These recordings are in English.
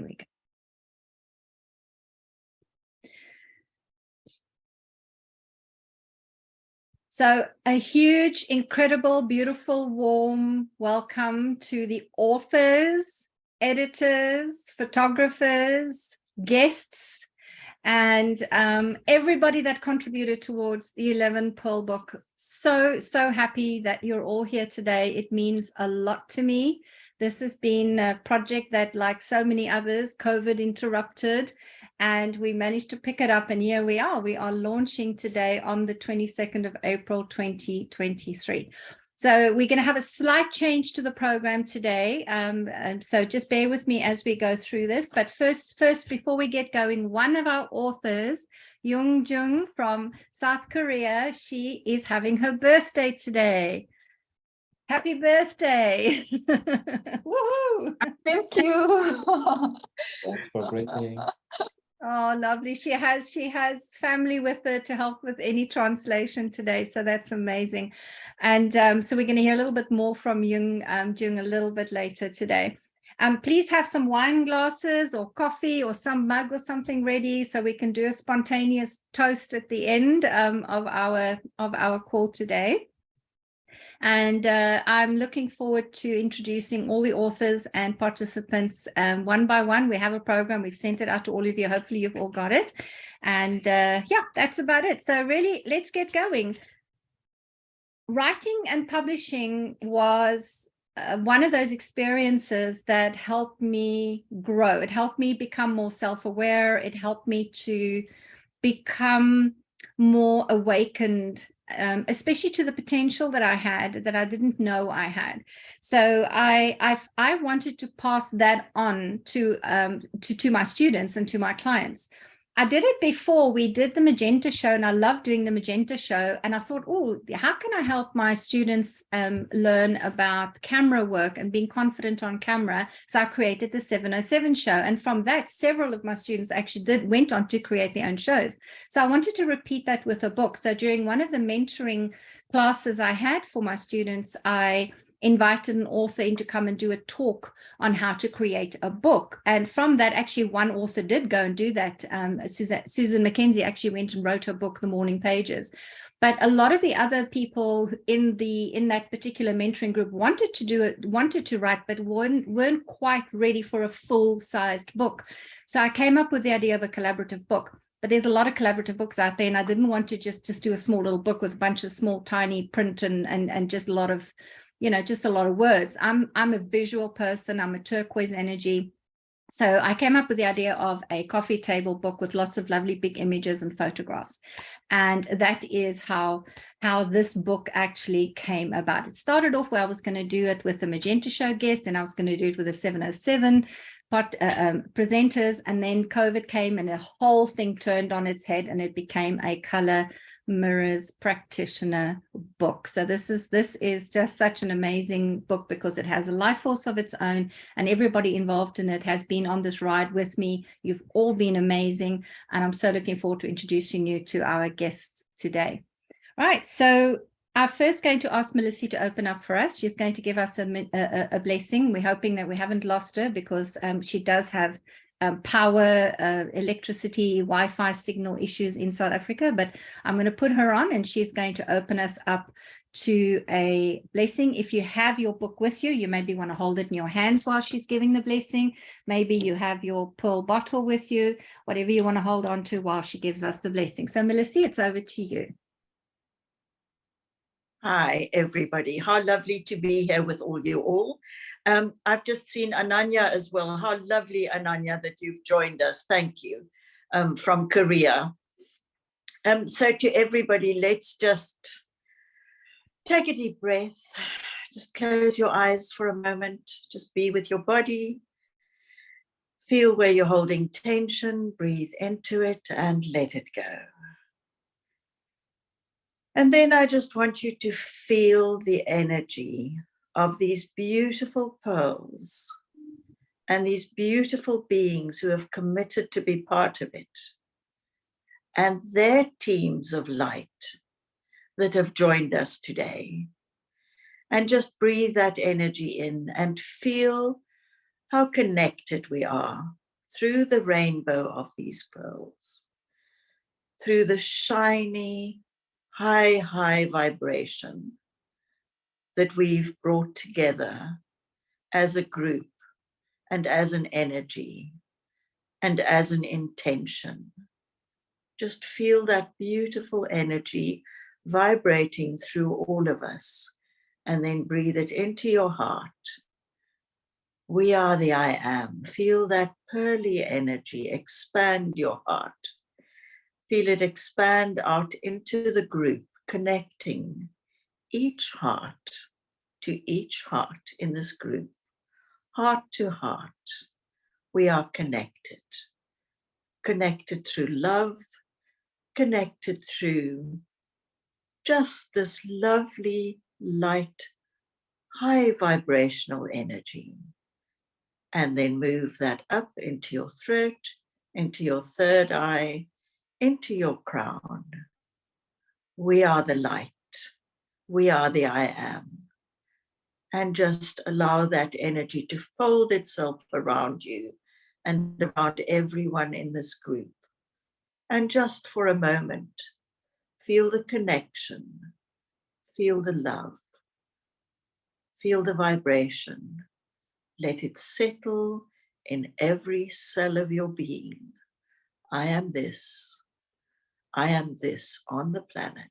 There we go. So a huge, incredible, beautiful, warm welcome to the authors, editors, photographers, guests, and everybody that contributed towards the 11 Pearl book. So happy that you're all here today. It means a lot to me. This has been a project that, like so many others, COVID interrupted, and we managed to pick it up, and here we are. We are launching today on the 22nd of April, 2023. So we're going to have a slight change to the program today. So just bear with me as we go through this. But first, before we get going, one of our authors, Young Jung from South Korea, she is having her birthday today. Happy birthday. Woohoo! Thank you. Thanks for a great day. Oh, lovely. She has family with her to help with any translation today. So that's amazing. And so we're going to hear a little bit more from Jung a little bit later today. Please have some wine glasses or coffee or some mug or something ready so we can do a spontaneous toast at the end of our call today. And I'm looking forward to introducing all the authors and participants one by one. We have a program. We've sent it out to all of you. Hopefully you've all got it. And yeah, that's about it. So really, let's get going. Writing and publishing was one of those experiences that helped me grow. It helped me become more self-aware. It helped me to become more awakened, especially to the potential that I had that I didn't know I had. So I wanted to pass that on to my students and to my clients. I did it before. We did the Magenta show, and I love doing the Magenta show. And I thought, oh, how can I help my students learn about camera work and being confident on camera? So I created the 707 show. And from that, several of my students actually went on to create their own shows. So I wanted to repeat that with a book. So during one of the mentoring classes I had for my students, I invited an author in to come and do a talk on how to create a book. And from that, actually, one author did go and do that. Susan Mackenzie actually went and wrote her book, The Morning Pages. But a lot of the other people in that particular mentoring group wanted to write, but weren't quite ready for a full-sized book. So I came up with the idea of a collaborative book. But there's a lot of collaborative books out there, and I didn't want to just do a small little book with a bunch of small, tiny print and just a lot of, just a lot of words. I'm a visual person. I'm a turquoise energy. So I came up with the idea of a coffee table book with lots of lovely big images and photographs. And that is how this book actually came about. It started off where I was going to do it with a Magenta show guest, and I was going to do it with a 707 presenters. And then COVID came and the whole thing turned on its head, and it became a color mirrors practitioner book. So this is just such an amazing book because it has a life force of its own, and everybody involved in it has been on this ride with me. You've all been amazing, and I'm so looking forward to introducing you to our guests today. Right, so I'm first going to ask Melissa to open up for us. She's going to give us a blessing. We're hoping that we haven't lost her because she does have power, electricity, Wi-Fi signal issues in South Africa, but I'm going to put her on and she's going to open us up to a blessing. If you have your book with you, you maybe want to hold it in your hands while she's giving the blessing. Maybe you have your pearl bottle with you, whatever you want to hold on to while she gives us the blessing. So Melissa, it's over to you. Hi, everybody. How lovely to be here with you all. I've just seen Ananya as well. How lovely, Ananya, that you've joined us. Thank you, from Korea. So to everybody, let's just take a deep breath. Just close your eyes for a moment. Just be with your body. Feel where you're holding tension. Breathe into it and let it go. And then I just want you to feel the energy of these beautiful pearls and these beautiful beings who have committed to be part of it, and their teams of light that have joined us today. And just breathe that energy in and feel how connected we are through the rainbow of these pearls, through the shiny, high vibration that we've brought together as a group and as an energy and as an intention. Just feel that beautiful energy vibrating through all of us, and then breathe it into your heart. We are the I am. Feel that pearly energy expand your heart. Feel it expand out into the group, connecting each heart to each heart in this group. Heart to heart, we are connected. Connected through love, connected through just this lovely, light, high vibrational energy. And then move that up into your throat, into your third eye, into your crown. We are the light. We are the I am. And just allow that energy to fold itself around you and around everyone in this group. And just for a moment, feel the connection, feel the love, feel the vibration. Let it settle in every cell of your being. I am this on the planet.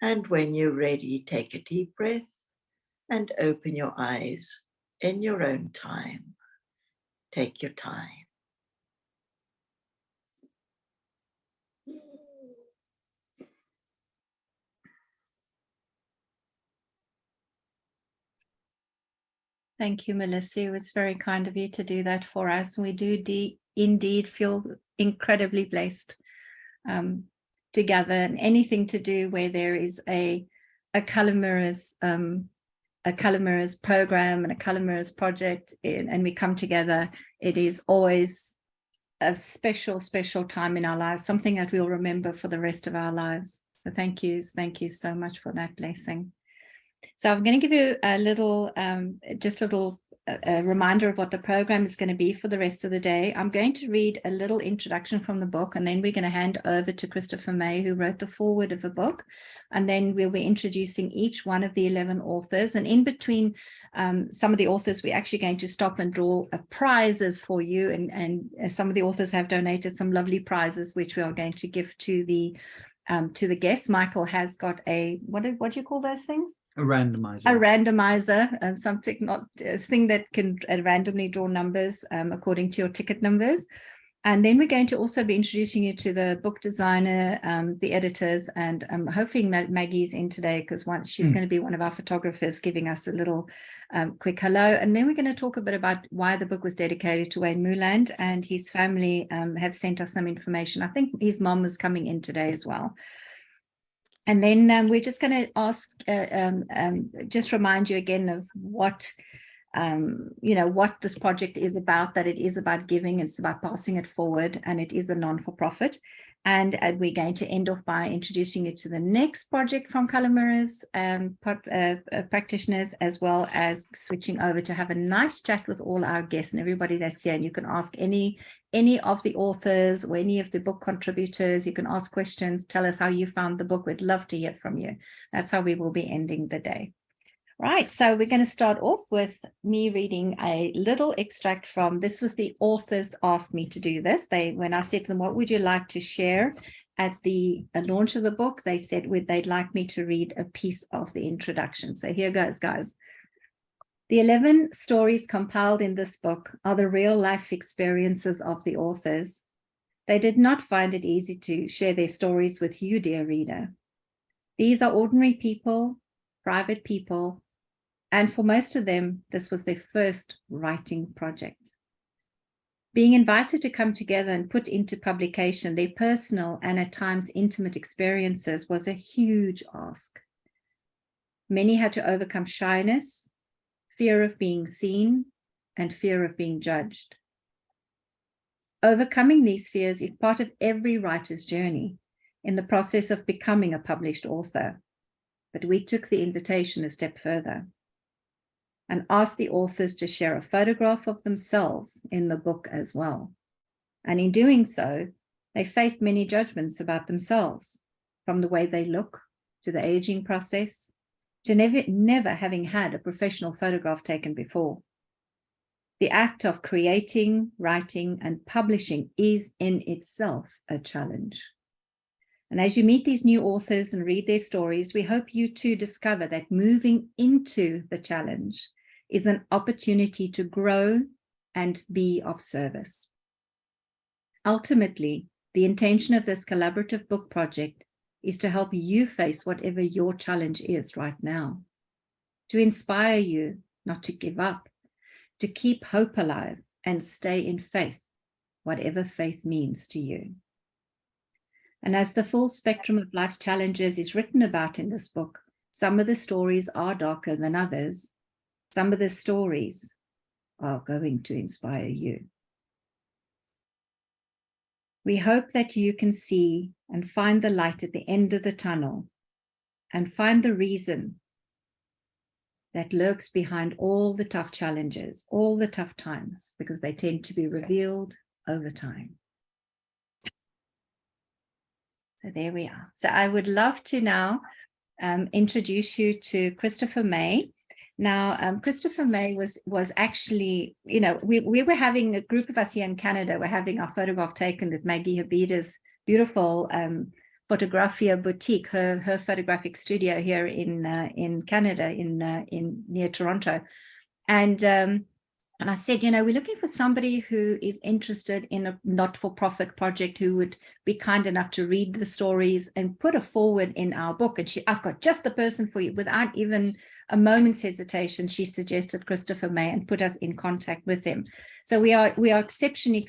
And when you're ready, take a deep breath and open your eyes in your own time. Take your time. Thank you, Melissa. It was very kind of you to do that for us. We do indeed feel incredibly blessed to gather, and anything to do where there is a Color Mirrors program and a Color Mirrors project, and we come together. It is always a special time in our lives, something that we'll remember for the rest of our lives. So thank you so much for that blessing. So I'm going to give you a little, a reminder of what the program is going to be for the rest of the day. I'm going to read a little introduction from the book, and then we're going to hand over to Christopher May, who wrote the foreword of the book. And then we'll be introducing each one of the 11 authors. And in between some of the authors, we're actually going to stop and draw prizes for you. And some of the authors have donated some lovely prizes, which we are going to give to the guests. Michael has got a, what do you call those things? A randomizer. A randomizer, something, not a thing that can randomly draw numbers according to your ticket numbers. And then we're going to also be introducing you to the book designer, the editors, and hopefully Maggie's in today, because she's going to be one of our photographers, giving us a little quick hello. And then we're going to talk a bit about why the book was dedicated to Wayne Mooland, and his family have sent us some information. I think his mom was coming in today as well. And then we're just going to ask, just remind you again of what, what this project is about, that it is about giving, it's about passing it forward, and it is a non-for-profit. And we're going to end off by introducing you to the next project from Color Mirrors practitioners, as well as switching over to have a nice chat with all our guests and everybody that's here. And you can ask any of the authors or any of the book contributors. You can ask questions, tell us how you found the book. We'd love to hear from you. That's how we will be ending the day. Right, so we're going to start off with me reading a little extract from, this was the authors asked me to do this. When I said to them, what would you like to share at the launch of the book, they said they'd like me to read a piece of the introduction. So here goes, guys. The 11 stories compiled in this book are the real life experiences of the authors. They did not find it easy to share their stories with you, dear reader. These are ordinary people, private people, and for most of them, this was their first writing project. Being invited to come together and put into publication their personal and at times intimate experiences was a huge ask. Many had to overcome shyness, fear of being seen, and fear of being judged. Overcoming these fears is part of every writer's journey in the process of becoming a published author. But we took the invitation a step further. and asked the authors to share a photograph of themselves in the book as well. And in doing so, they faced many judgments about themselves, from the way they look to the aging process, to never having had a professional photograph taken before. The act of creating, writing, and publishing is in itself a challenge. And as you meet these new authors and read their stories, we hope you too discover that moving into the challenge is an opportunity to grow and be of service. Ultimately, the intention of this collaborative book project is to help you face whatever your challenge is right now, to inspire you not to give up, to keep hope alive and stay in faith, whatever faith means to you. And as the full spectrum of life's challenges is written about in this book, some of the stories are darker than others. Some of the stories are going to inspire you. We hope that you can see and find the light at the end of the tunnel and find the reason that lurks behind all the tough challenges, all the tough times, because they tend to be revealed over time. So there we are. So I would love to now introduce you to Christopher May. Now, Christopher May was actually, we were having a group of us here in Canada, we're having our photograph taken with Maggie Habida's beautiful Photographia Boutique, her photographic studio here in Canada, in near Toronto. And I said, we're looking for somebody who is interested in a not-for-profit project, who would be kind enough to read the stories and put a forward in our book. And I've got just the person for you. Without even a moment's hesitation, she suggested Christopher May and put us in contact with him. So we are exceptionally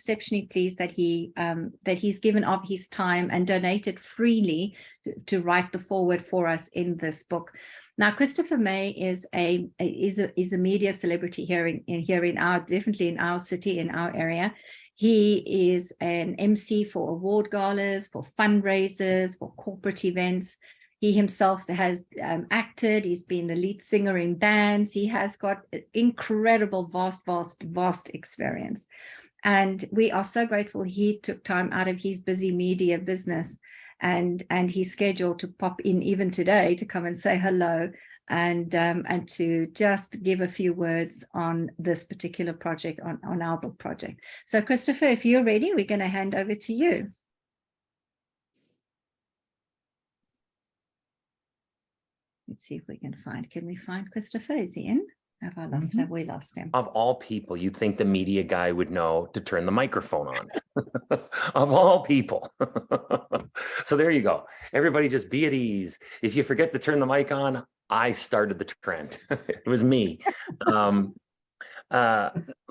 pleased that he's given of his time and donated freely to write the foreword for us in this book. Now, Christopher May is a media celebrity definitely in our city, in our area. He is an MC for award galas, for fundraisers, for corporate events. He himself has acted. He's been the lead singer in bands. He has got incredible, vast experience. And we are so grateful he took time out of his busy media business and he's scheduled to pop in even today to come and say hello and to just give a few words on this particular project, on our book project. So Christopher, if you're ready, we're going to hand over to you. Let's see if we can find Christopher? Is he in? Have I lost him? We lost him. Of all people, you'd think the media guy would know to turn the microphone on. Of all people. So there you go. Everybody just be at ease. If you forget to turn the mic on, I started the trend. It was me. Well,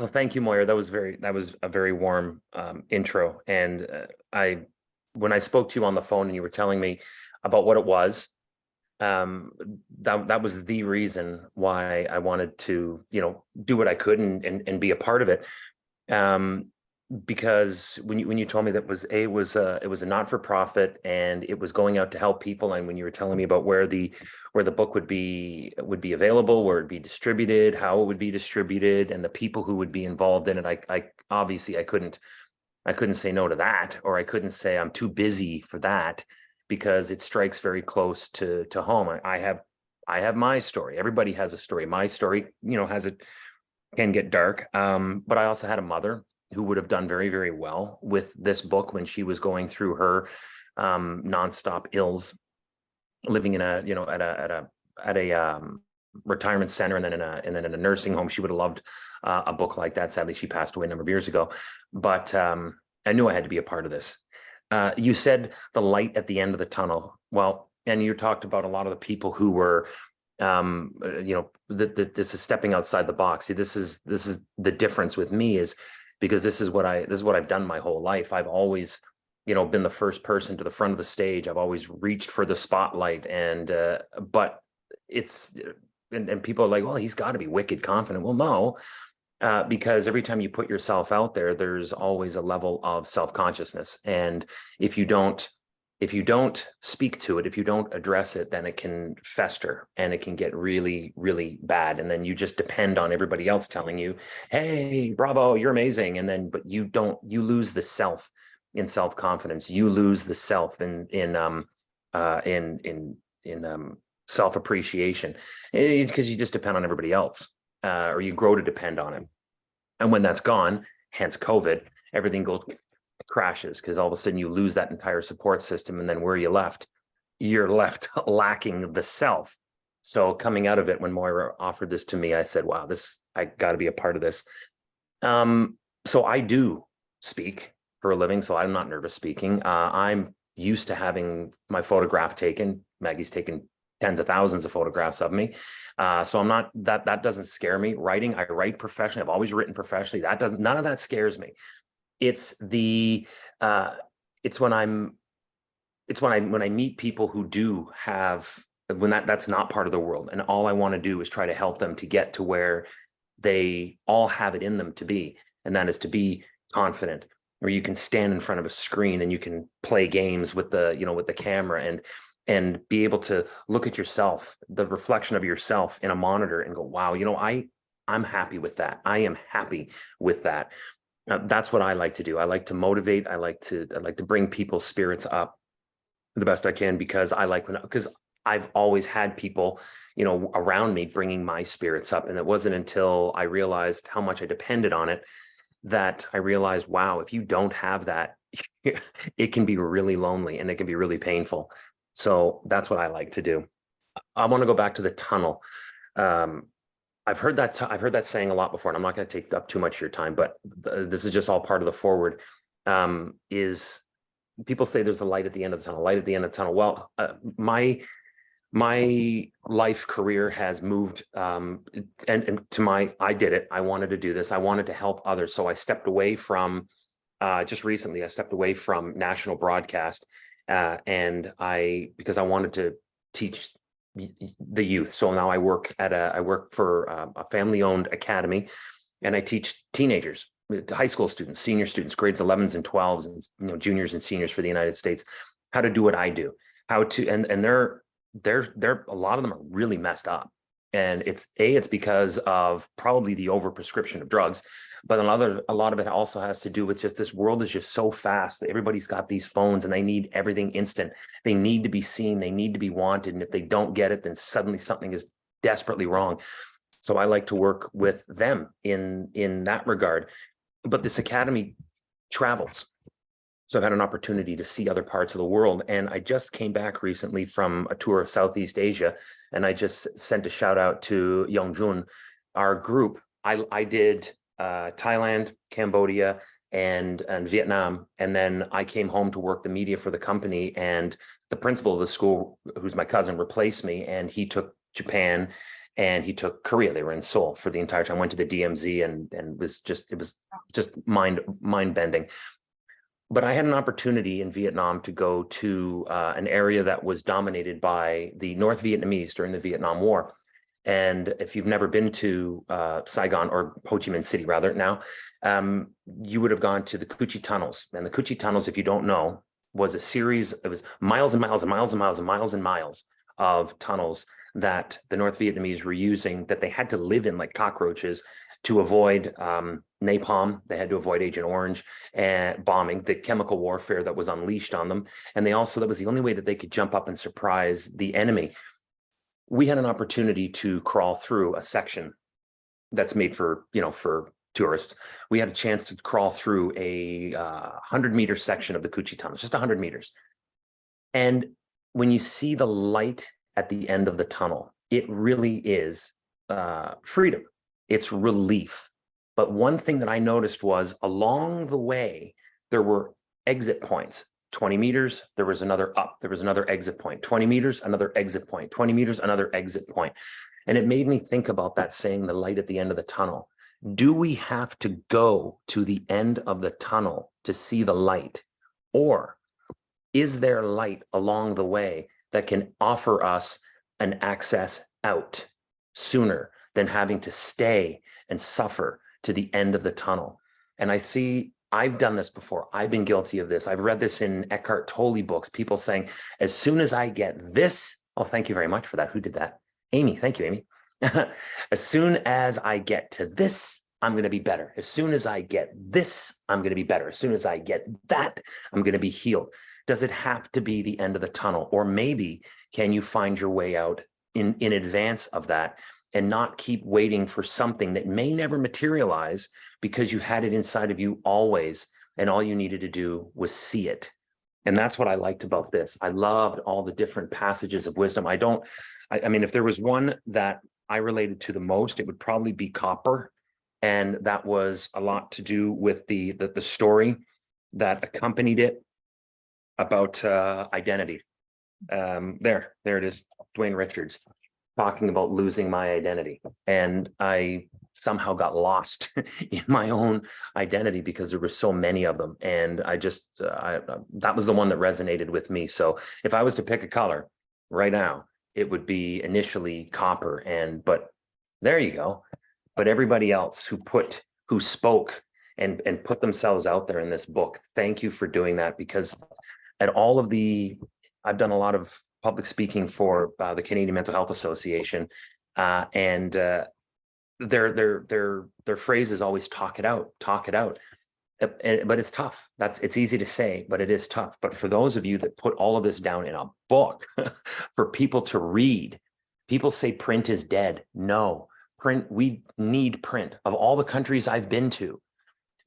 thank you, Moira. That was a very warm intro. And when I spoke to you on the phone and you were telling me about what it was, that was the reason why I wanted to, do what I could and be a part of it. Because when you told me that it was a not-for-profit and it was going out to help people, and when you were telling me about where the book would be available, where it'd be distributed, how it would be distributed, and the people who would be involved in it, I obviously I couldn't say no to that, or I couldn't say I'm too busy for that, because it strikes very close to home. I have my story. Everybody has a story. My story, can get dark. But I also had a mother who would have done very, very well with this book when she was going through her nonstop ills, living in at a retirement center and then in a nursing home. She would have loved a book like that. Sadly, she passed away a number of years ago. But I knew I had to be a part of this. You said the light at the end of the tunnel. Well, and you talked about a lot of the people who were, this is stepping outside the box. See, this is the difference with me, is because this is what I've done my whole life. I've always, been the first person to the front of the stage. I've always reached for the spotlight, but it's, and people are like, well, he's got to be wicked confident. Well, no. Because every time you put yourself out there, there's always a level of self-consciousness. And if you don't if you don't speak to it, if you don't address it, then it can fester and it can get really, really bad. And then you just depend on everybody else telling you, hey, bravo, you're amazing. And then, but you lose the self in self-confidence. You lose the self in self-appreciation, because you just depend on everybody else, or you grow to depend on it. And when that's gone, hence COVID, everything crashes, because all of a sudden you lose that entire support system. And then where are you left? You're left lacking the self. So coming out of it, when Moira offered this to me, I said, wow, I got to be a part of this. So I do speak for a living, so I'm not nervous speaking. I'm used to having my photograph taken. Maggie's taken tens of thousands of photographs of me. So I'm not, that doesn't scare me. Writing, I write professionally. I've always written professionally. None of that scares me. It's when I meet people who do have, when that's not part of the world, and all I want to do is try to help them to get to where they all have it in them to be, and that is to be confident, where you can stand in front of a screen and you can play games with the camera and be able to look at yourself, the reflection of yourself in a monitor, and go, wow, I'm happy with that. I am happy with that. That's what I like to do. I like to motivate. I like to bring people's spirits up the best I can, because I've always had people, around me bringing my spirits up. And it wasn't until I realized how much I depended on it that I realized, wow, if you don't have that, it can be really lonely and it can be really painful. So that's what I like to do. I want to go back to the tunnel. I've heard that saying a lot before, and I'm not going to take up too much of your time, but this is just all part of the forward. Is people say there's a light at the end of the tunnel, light at the end of the tunnel. Well, my life career has moved, and I did it. I wanted to do this. I wanted to help others. So I stepped away from, just recently, I stepped away from national broadcast, because I wanted to teach the youth. So now I work for a family-owned academy, and I teach teenagers, high school students, senior students, grades 11s and 12s, and juniors and seniors for the United States, how to do what I do, how to, and they're a lot of them are really messed up, and it's because of probably the overprescription of drugs, but a lot of it also has to do with just this world is just so fast. Everybody's got these phones and they need everything instant. They need to be seen. They need to be wanted. And if they don't get it, then suddenly something is desperately wrong. So I like to work with them in that regard. But this academy travels. So I've had an opportunity to see other parts of the world. And I just came back recently from a tour of Southeast Asia. And I just sent a shout out to Yongjun, our group. I did Thailand, Cambodia, and Vietnam. And then I came home to work the media for the company, and the principal of the school, who's my cousin, replaced me, and he took Japan and he took Korea. They were in Seoul for the entire time. Went to the DMZ, and it was just mind bending. But I had an opportunity in Vietnam to go to an area that was dominated by the North Vietnamese during the Vietnam War. And if you've never been to Saigon, or Ho Chi Minh City rather now, you would have gone to the Cu Chi Tunnels. And the Cu Chi Tunnels, if you don't know, was a series, it was miles and miles and miles and miles and miles and miles of tunnels that the North Vietnamese were using, that they had to live in like cockroaches to avoid napalm. They had to avoid Agent Orange and bombing, the chemical warfare that was unleashed on them. And that was the only way that they could jump up and surprise the enemy. We had an opportunity to crawl through a section that's made for tourists. We had a chance to crawl through a 100-meter section of the Cu Chi Tunnels, just 100 meters. And when you see the light at the end of the tunnel, it really is freedom. It's relief. But one thing that I noticed was along the way, there were exit points. 20 meters, there was another up, there was another exit point, 20 meters, another exit point, 20 meters, another exit point. And it made me think about that saying, the light at the end of the tunnel. Do we have to go to the end of the tunnel to see the light? Or is there light along the way that can offer us an access out sooner than having to stay and suffer to the end of the tunnel? And I see I've done this before. I've been guilty of this. I've read this in Eckhart Tolle books, people saying, as soon as I get this, oh, thank you very much for that. Who did that? Amy. Thank you, Amy. As soon as I get to this, I'm going to be better. As soon as I get this, I'm going to be better. As soon as I get that, I'm going to be healed. Does it have to be the end of the tunnel? Or maybe can you find your way out in advance of that and not keep waiting for something that may never materialize because you had it inside of you always, and all you needed to do was see it. And that's what I liked about this. I loved all the different passages of wisdom. I mean, if there was one that I related to the most, it would probably be Copper. And that was a lot to do with the story that accompanied it about identity. There it is, Dwayne Richards talking about losing my identity. And I somehow got lost in my own identity because there were so many of them. And I just, that was the one that resonated with me. So if I was to pick a color right now, it would be initially copper. But there you go. But everybody else who spoke and put themselves out there in this book, thank you for doing that, because at all of I've done a lot of public speaking for the Canadian Mental Health Association, and their phrase is always talk it out. But it's tough. It's easy to say, but it is tough. But for those of you that put all of this down in a book for people to read, people say print is dead. No, print, we need print. Of all the countries I've been to,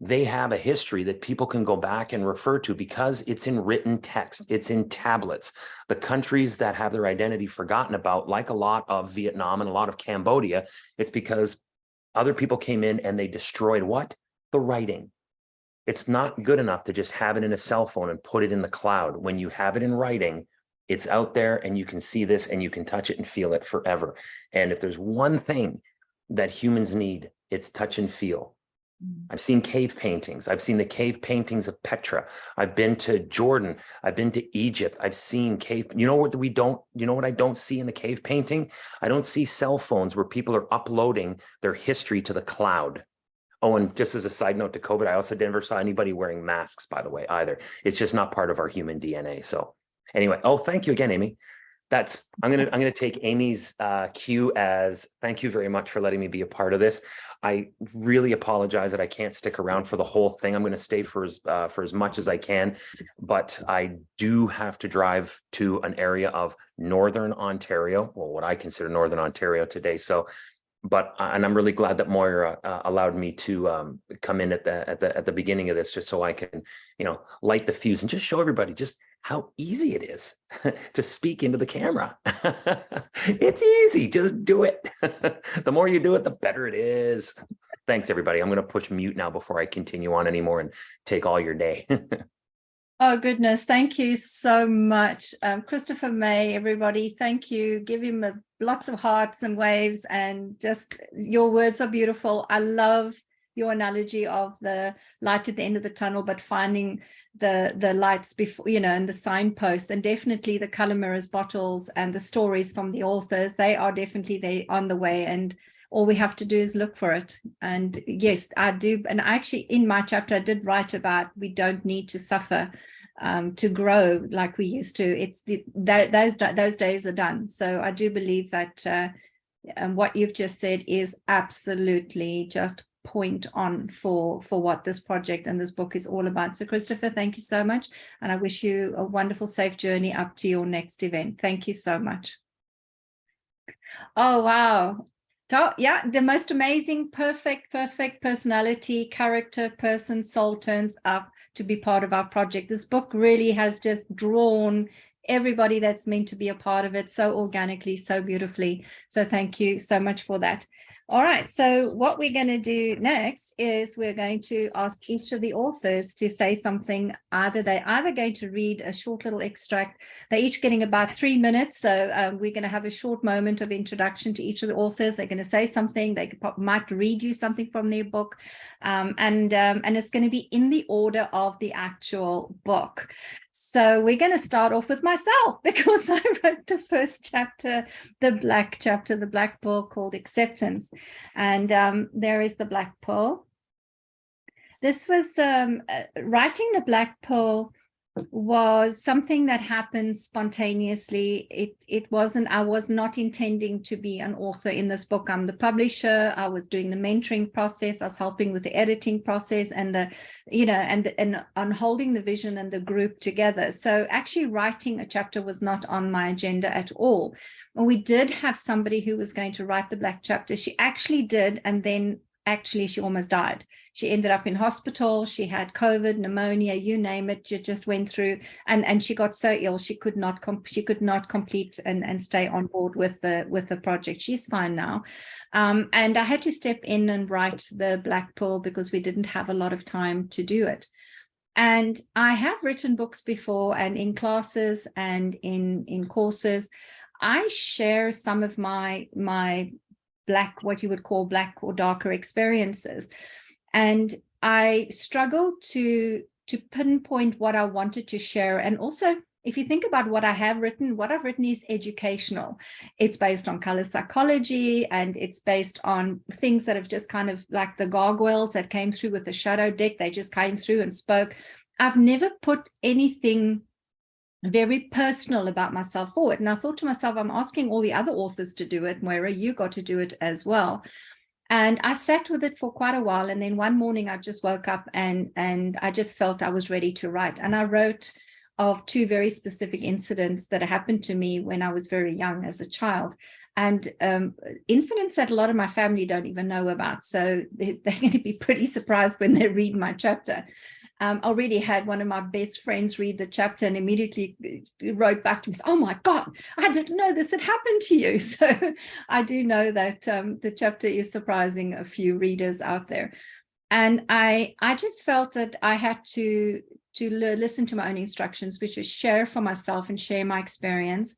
they have a history that people can go back and refer to because it's in written text, it's in tablets. The countries that have their identity forgotten about, like a lot of Vietnam and a lot of Cambodia, it's because other people came in and they destroyed what? The writing. It's not good enough to just have it in a cell phone and put it in the cloud. When you have it in writing, it's out there and you can see this and you can touch it and feel it forever. And if there's one thing that humans need, it's touch and feel. I've seen cave paintings. I've seen the cave paintings of Petra. I've been to Jordan. I've been to Egypt. I've seen cave. You know what I don't see in the cave painting? I don't see cell phones where people are uploading their history to the cloud. Oh, and just as a side note to COVID, I also never saw anybody wearing masks, by the way, either. It's just not part of our human DNA. So anyway, oh, thank you again, Amy. I'm gonna take Amy's cue as thank you very much for letting me be a part of this. I really apologize that I can't stick around for the whole thing. I'm going to stay for as much as I can, but I do have to drive to an area of Northern Ontario, well, what I consider Northern Ontario today. So, and I'm really glad that Moira allowed me to come in at the beginning of this, just so I can, light the fuse and just show everybody just how easy it is to speak into the camera. It's easy, just do it. The more you do it, the better it is. Thanks, everybody. I'm going to push mute now before I continue on anymore and take all your day. Oh, goodness. Thank you so much. Christopher May, everybody, thank you. Give him lots of hearts and waves, and just your words are beautiful. I love your analogy of the light at the end of the tunnel, but finding the lights before, and the signposts, and definitely the color mirrors bottles and the stories from the authors. They are definitely on the way, and all we have to do is look for it. And yes, I do. And actually in my chapter, I did write about, we don't need to suffer to grow like we used to. It's those days are done. So I do believe that what you've just said is absolutely just point on for what this project and this book is all about. So Christopher, thank you so much. And I wish you a wonderful, safe journey up to your next event. Thank you so much. Oh, wow. Yeah, the most amazing, perfect personality, character, person, soul turns up to be part of our project. This book really has just drawn everybody that's meant to be a part of it so organically, so beautifully. So thank you so much for that. All right, so what we're going to do next is we're going to ask each of the authors to say something. They're either going to read a short little extract. They're each getting about 3 minutes. So we're going to have a short moment of introduction to each of the authors. They're going to say something. They might read you something from their book. And it's going to be in the order of the actual book. So we're going to start off with myself, because I wrote the first chapter, the Black Pearl, called Acceptance. And there is the Black Pearl. This was writing the Black Pearl was something that happened spontaneously. It wasn't, I was not intending to be an author in this book. I'm the publisher. I was doing the mentoring process. I was helping with the editing process and the, you know, and on holding the vision and the group together. So actually writing a chapter was not on my agenda at all. We did have somebody who was going to write the Black chapter. She actually did, and then actually she almost died. She ended up in hospital. She had COVID, pneumonia, you name it. She just went through, and she got so ill she could not complete and stay on board with the project. She's fine now, and I had to step in and write the Black Pearl because we didn't have a lot of time to do it. And I have written books before, and in classes and in courses, I share some of my Black, what you would call Black or darker experiences. And I struggled to pinpoint what I wanted to share. And also, if you think about what I've written is educational. It's based on color psychology, and it's based on things that have just kind of like the gargoyles that came through with the shadow deck. They just came through and spoke. I've never put anything very personal about myself forward. And I thought to myself, I'm asking all the other authors to do it. Moira, you got to do it as well. And I sat with it for quite a while. And then one morning I just woke up and I just felt I was ready to write. And I wrote of two very specific incidents that happened to me when I was very young as a child. And incidents that a lot of my family don't even know about. So they're going to be pretty surprised when they read my chapter. I already had one of my best friends read the chapter and immediately wrote back to me, oh my God, I didn't know this had happened to you. So I do know that the chapter is surprising a few readers out there. And I just felt that I had to listen to my own instructions, which was share for myself and share my experience.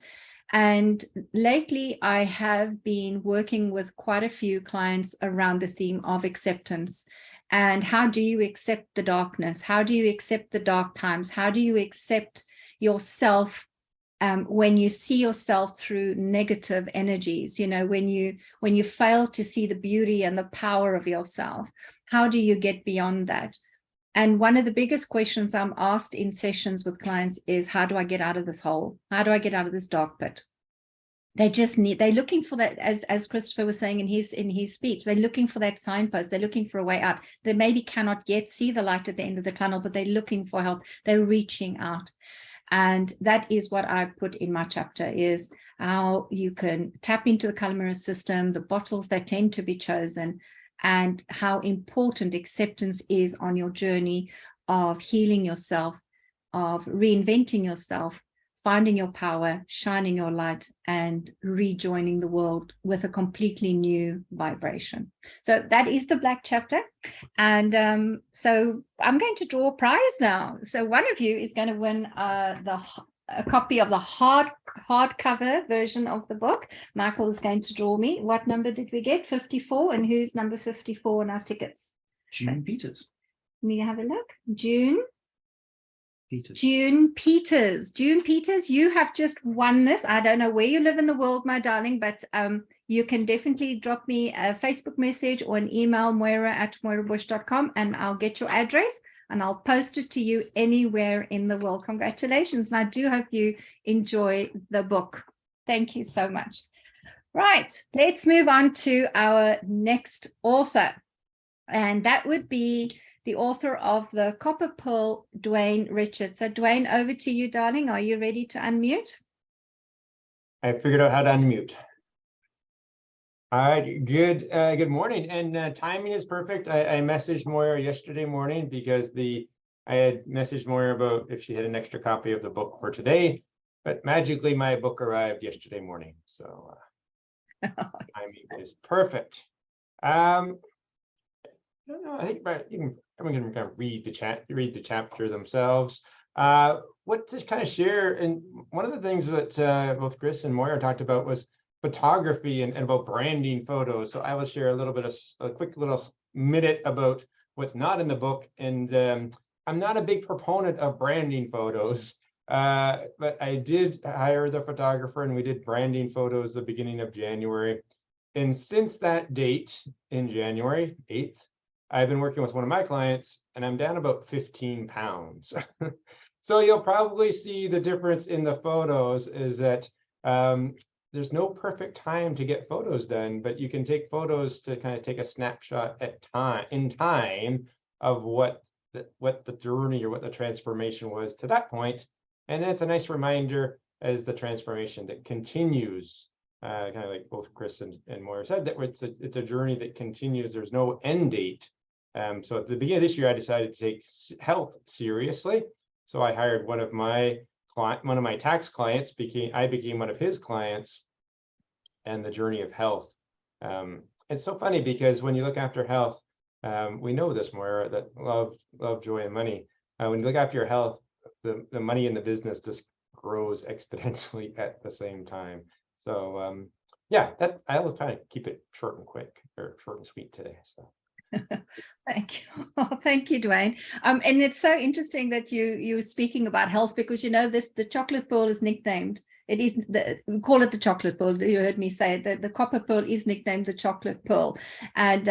And lately, I have been working with quite a few clients around the theme of acceptance. And how do you accept the darkness? How do you accept the dark times? How do you accept yourself when you see yourself through negative energies? You know, when you fail to see the beauty and the power of yourself, how do you get beyond that? And one of the biggest questions I'm asked in sessions with clients is, how do I get out of this hole? How do I get out of this dark pit? They're looking for that, as Christopher was saying in his speech, they're looking for that signpost. They're looking for a way out. They maybe cannot yet see the light at the end of the tunnel, but they're looking for help. They're reaching out. And that is what I put in my chapter, is how you can tap into the color mirror system, the bottles that tend to be chosen, and how important acceptance is on your journey of healing yourself, of reinventing yourself, finding your power, shining your light, and rejoining the world with a completely new vibration. So that is the Black chapter. And so I'm going to draw a prize now. So one of you is going to win a copy of the hardcover version of the book. Michael is going to draw me. What number did we get? 54. And who's number 54 on our tickets? June Peters. Let me have a look. June Peters. June Peters. June Peters, you have just won this. I don't know where you live in the world, my darling, but you can definitely drop me a Facebook message or an email, moira@moirabush.com, and I'll get your address and I'll post it to you anywhere in the world. Congratulations. And I do hope you enjoy the book. Thank you so much. Right, let's move on to our next author. And that would be the author of The Copper Pearl, Dwayne Richards. So Dwayne, over to you, darling. Are you ready to unmute? I figured out how to unmute. All right, good morning. And timing is perfect. I messaged Moira yesterday morning because I had messaged Moira about if she had an extra copy of the book for today, but magically my book arrived yesterday morning. So timing is perfect. I don't know, I think I'm going to read the chapter themselves. What to kind of share, and one of the things that both Chris and Moira talked about was photography and about branding photos. So I will share a quick little minute about what's not in the book. And I'm not a big proponent of branding photos, but I did hire the photographer and we did branding photos the beginning of January. And since that date in January 8th, I've been working with one of my clients and I'm down about 15 pounds. So you'll probably see the difference in the photos is that there's no perfect time to get photos done, but you can take photos to kind of take a snapshot in time of what the journey or what the transformation was to that point. And then it's a nice reminder as the transformation that continues, kind of like both Chris and Moira said, that it's a journey that continues. There's no end date. So at the beginning of this year, I decided to take health seriously. So I hired one of my tax clients. I became one of his clients, and the journey of health. It's so funny because when you look after health, we know this, Moira, that love, joy, and money. When you look after your health, the money in the business just grows exponentially at the same time. So yeah, that I was trying to keep it short and quick, or short and sweet today. So. Thank you. Oh, thank you, Dwayne. And it's so interesting that you were speaking about health, because the chocolate pearl is nicknamed. It is we call it the chocolate pearl. You heard me say it. The copper pearl is nicknamed the chocolate pearl, and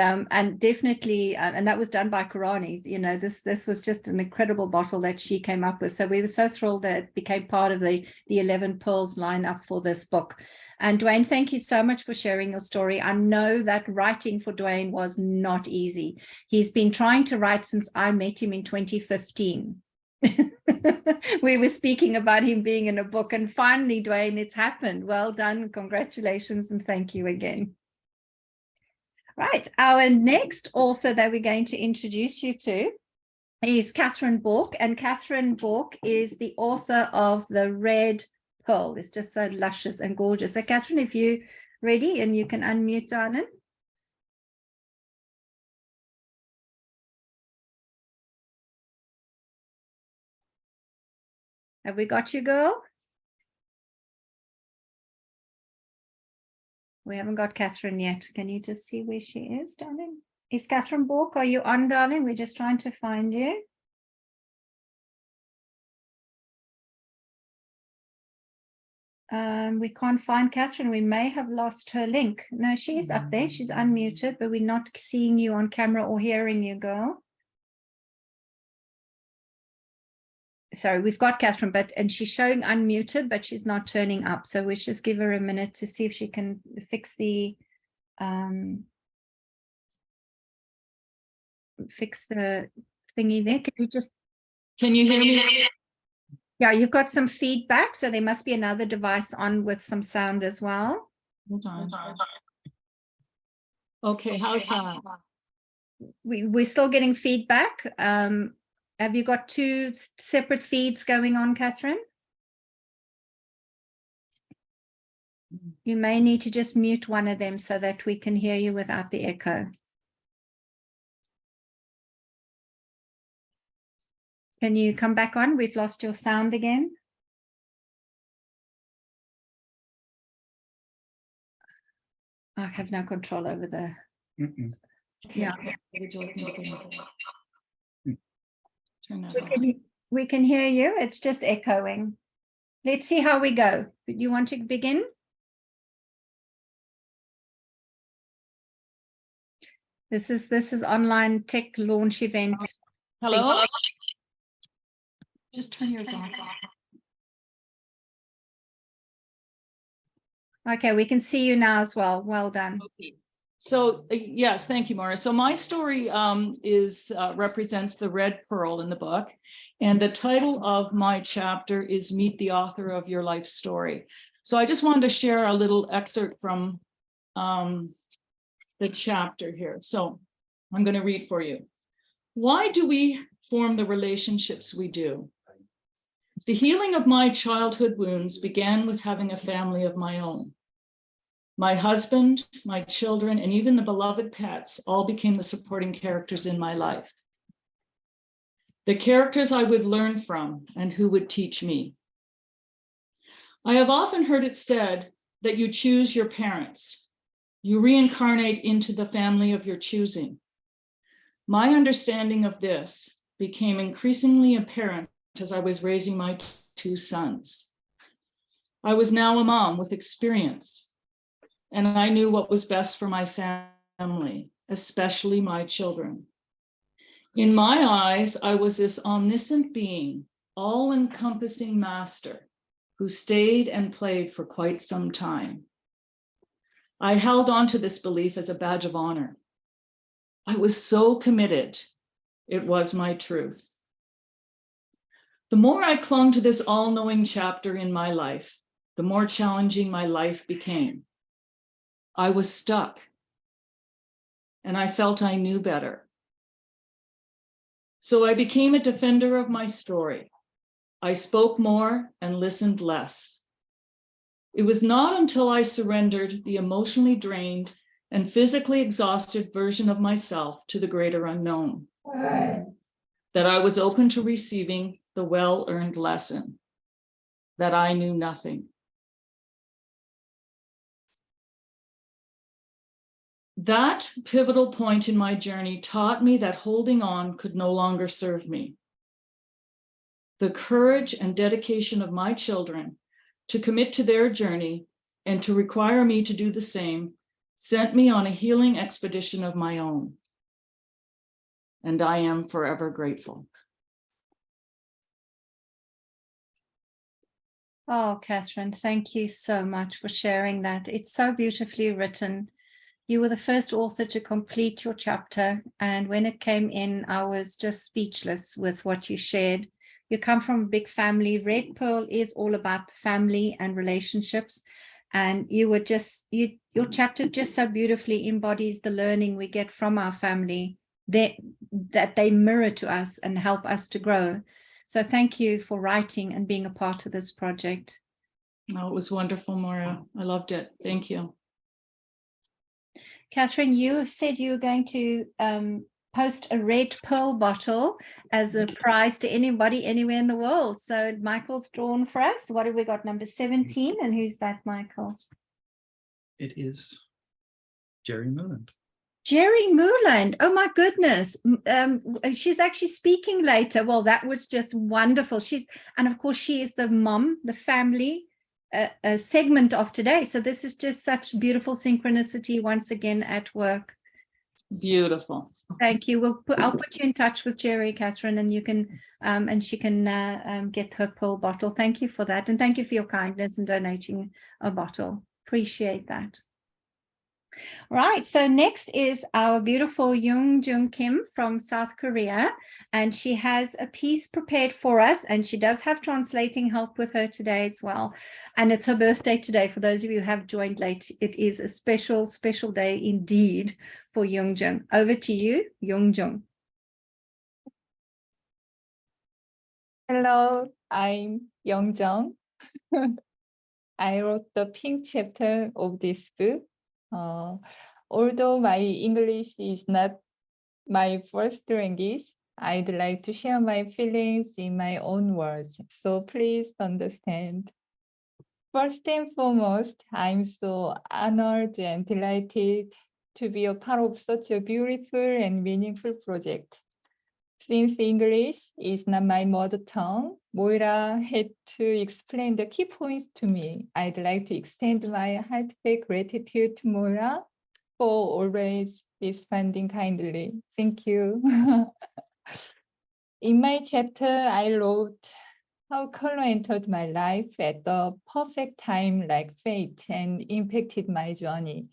definitely, and that was done by Karani. This was just an incredible bottle that she came up with. So we were so thrilled that it became part of the 11 pearls lineup for this book. And Dwayne, thank you so much for sharing your story. I know that writing for Dwayne was not easy. He's been trying to write since I met him in 2015. We were speaking about him being in a book, and finally, Dwayne, it's happened. Well done. Congratulations, and thank you again. Right. Our next author that we're going to introduce you to is Catherine Bork, and Catherine Bork is the author of The Red Pearl. It's just so luscious and gorgeous. So Catherine, if you're ready, and you can unmute, darling. Have we got you, girl? We haven't got Catherine yet. Can you just see where she is, darling? Is Catherine Bork, are you on, darling? We're just trying to find you. We can't find Catherine. We may have lost her link. No, she's up there. She's unmuted, but we're not seeing you on camera or hearing you, girl. Sorry, we've got Catherine, and she's showing unmuted, but she's not turning up. So we should just give her a minute to see if she can fix the thingy there. Can you hear me? Yeah, you've got some feedback, so there must be another device on with some sound as well. Hold on. Okay, how's that? We're still getting feedback. Have you got two separate feeds going on, Catherine? You may need to just mute one of them so that we can hear you without the echo. Can you come back on? We've lost your sound again. I have no control over the... Yeah. We can hear you. It's just echoing. Let's see how we go. You want to begin? This is online tech launch event. Hello? Just turn your back on. Okay, we can see you now as well. Well done. Okay. So yes, thank you, Maura. So my story represents the red pearl in the book, and the title of my chapter is Meet the Author of Your Life Story. So I just wanted to share a little excerpt from the chapter here. So I'm going to read for you. Why do we form the relationships we do? The healing of my childhood wounds began with having a family of my own. My husband, my children, and even the beloved pets all became the supporting characters in my life. The characters I would learn from and who would teach me. I have often heard it said that you choose your parents. You reincarnate into the family of your choosing. My understanding of this became increasingly apparent as I was raising my two sons. I was now a mom with experience, and I knew what was best for my family, especially my children. In my eyes, I was this omniscient being, all-encompassing master who stayed and played for quite some time. I held on to this belief as a badge of honor. I was so committed. It was my truth. The more I clung to this all-knowing chapter in my life, the more challenging my life became. I was stuck, and I felt I knew better. So I became a defender of my story. I spoke more and listened less. It was not until I surrendered the emotionally drained and physically exhausted version of myself to the greater unknown that I was open to receiving the well-earned lesson that I knew nothing. That pivotal point in my journey taught me that holding on could no longer serve me. The courage and dedication of my children to commit to their journey and to require me to do the same sent me on a healing expedition of my own. And I am forever grateful. Oh, Catherine, thank you so much for sharing that. It's so beautifully written. You were the first author to complete your chapter. And when it came in, I was just speechless with what you shared. You come from a big family. Red Pearl is all about family and relationships. And you were just, your chapter just so beautifully embodies the learning we get from our family that they mirror to us and help us to grow. So thank you for writing and being a part of this project. Oh, it was wonderful, Moira. I loved it. Thank you. Catherine, you said you were going to post a Red Pearl bottle as a prize to anybody anywhere in the world. So Michael's drawn for us. What have we got? Number 17. And who's that, Michael? It is Jerry Muland. Jerry Muland. Oh my goodness. She's actually speaking later. Well, that was just wonderful. And of course she is the mom, the family segment of today. So this is just such beautiful synchronicity once again at work. Beautiful. Thank you. I'll put you in touch with Jerry, Catherine, and you can and she can get her pearl bottle. Thank you for that. And thank you for your kindness in donating a bottle. Appreciate that. Right, so next is our beautiful Young Jung Kim from South Korea, and she has a piece prepared for us, and she does have translating help with her today as well. And it's her birthday today. For those of you who have joined late, it is a special, special day indeed for Young Jung. Over to you, Young Jung. Hello, I'm Young Jung. I wrote the pink chapter of this book. Although my English is not my first language, I'd like to share my feelings in my own words, so please understand. First and foremost, I'm so honored and delighted to be a part of such a beautiful and meaningful project. Since English is not my mother tongue, Moira had to explain the key points to me. I'd like to extend my heartfelt gratitude to Moira for always responding kindly. Thank you. In my chapter, I wrote how color entered my life at the perfect time like fate and impacted my journey.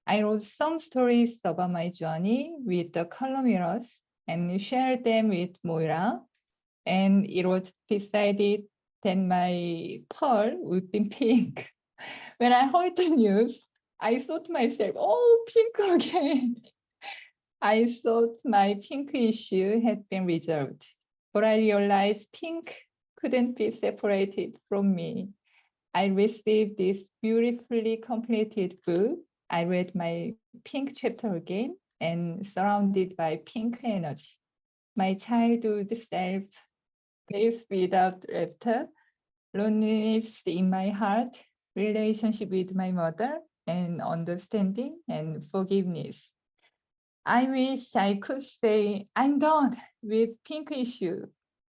I wrote some stories about my journey with the color mirrors and shared them with Moira, and it was decided that my pearl would be pink. When I heard the news, I thought to myself, oh, pink again. I thought my pink issue had been resolved, but I realized pink couldn't be separated from me. I received this beautifully completed book. I read my pink chapter again, and surrounded by pink energy. My childhood self lives without laughter, loneliness in my heart, relationship with my mother, and understanding and forgiveness. I wish I could say I'm done with pink issue,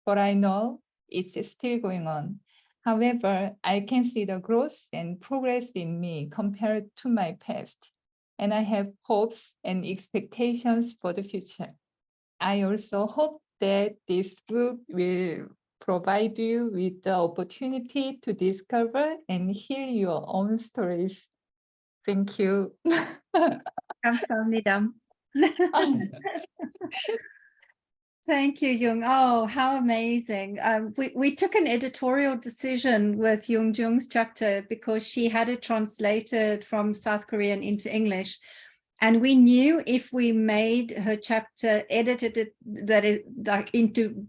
but I know it's still going on. However, I can see the growth and progress in me compared to my past, and I have hopes and expectations for the future. I also hope that this book will provide you with the opportunity to discover and hear your own stories. Thank you. 감사합니다. Thank you, Jung. Oh, how amazing. We took an editorial decision with Jung Jung's chapter because she had it translated from South Korean into English. And we knew if we made her chapter, edited it, that it like into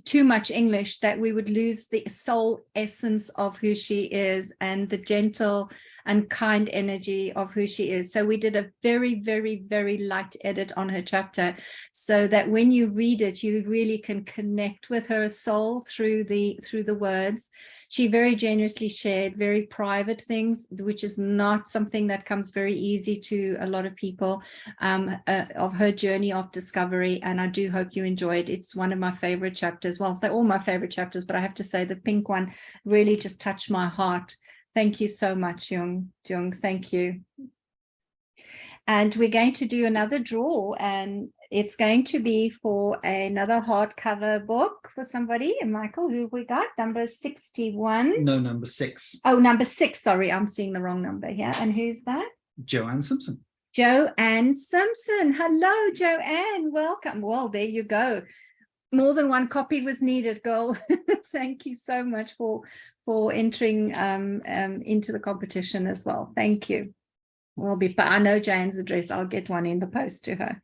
too much English, that we would lose the soul essence of who she is and the gentle and kind energy of who she is. So we did a very, very, very light edit on her chapter so that when you read it, you really can connect with her soul through the words. She very generously shared very private things, which is not something that comes very easy to a lot of people, of her journey of discovery. And I do hope you enjoyed. It's one of my favorite chapters. Well, they're all my favorite chapters, but I have to say the pink one really just touched my heart. Thank you so much, Jung. Thank you. And we're going to do another draw, and it's going to be for another hardcover book for somebody. And Michael, who have we got? Number 61. No, number 6. Oh, number 6. Sorry, I'm seeing the wrong number here. And who's that? Joanne Simpson. Joanne Simpson. Hello, Joanne. Welcome. Well, there you go. More than one copy was needed, girl. Thank you so much for entering into the competition as well. Thank you. I know Jane's address. I'll get one in the post to her.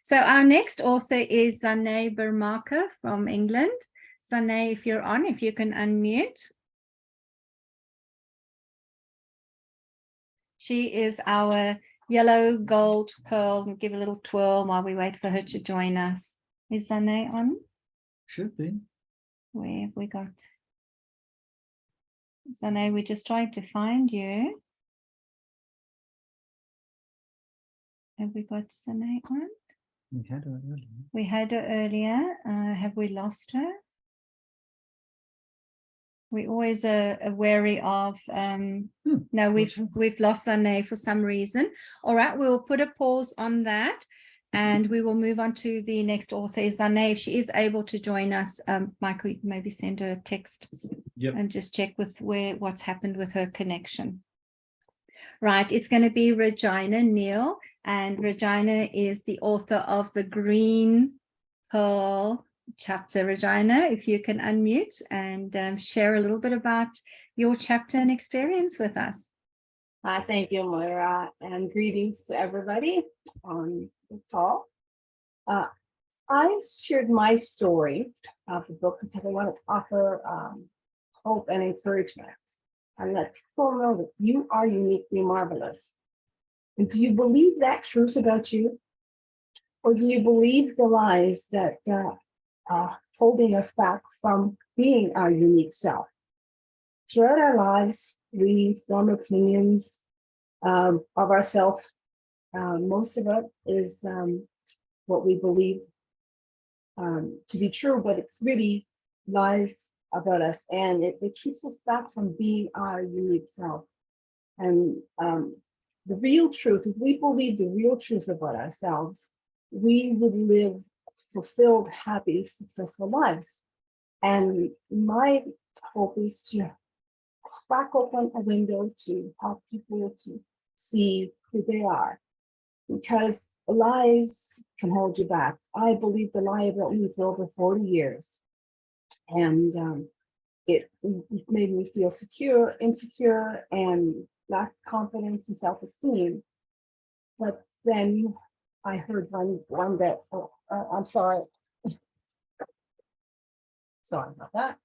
So our next author is Zanay Bermaka from England. Zanay, if you're on, if you can unmute. She is our yellow gold pearl. We'll give a little twirl while we wait for her to join us. Is Zanay on? Should be. Where have we got? Zanay, we're just trying to find you. Have we got Zanay on? We had her earlier. We had her earlier. Have we lost her? We always are wary of. No, we've lost Zanay for some reason. All right, we'll put a pause on that, and we will move on to the next author, Zanay. If she is able to join us, Michael, you can maybe send her a text. Yep. And just check with what's happened with her connection. Right, it's going to be Regina Neal, and Regina is the author of the Green Pearl chapter. Regina, if you can unmute and share a little bit about your chapter and experience with us. Hi, thank you, Moira, and greetings to everybody on the call. I shared my story of the book because I wanted to offer hope and encouragement and let people know that you are uniquely marvelous. And do you believe that truth about you? Or do you believe the lies that are holding us back from being our unique self? Throughout our lives, we form opinions of ourselves. Most of it is what we believe to be true, but it's really lies about us, and it keeps us back from being our unique self. And the real truth, if we believe the real truth about ourselves, we would live fulfilled, happy, successful lives. And my hope is to crack open a window to help people to see who they are, because lies can hold you back. I believed the lie about me for over 40 years, and it made me feel insecure, and lack confidence and self-esteem. But then I heard one that, I'm sorry. Sorry about that.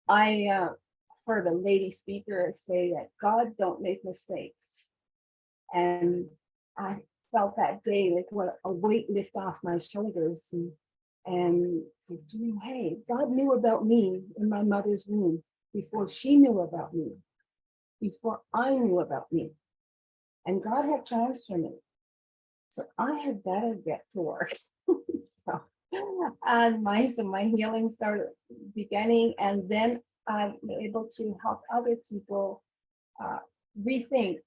I heard a lady speaker say that God don't make mistakes. And I felt that day like what a weight lift off my shoulders, and said, hey, God knew about me in my mother's womb before she knew about me, before I knew about me. And God had plans for me. So I had better get to work. And my healing started beginning, and then I'm able to help other people rethink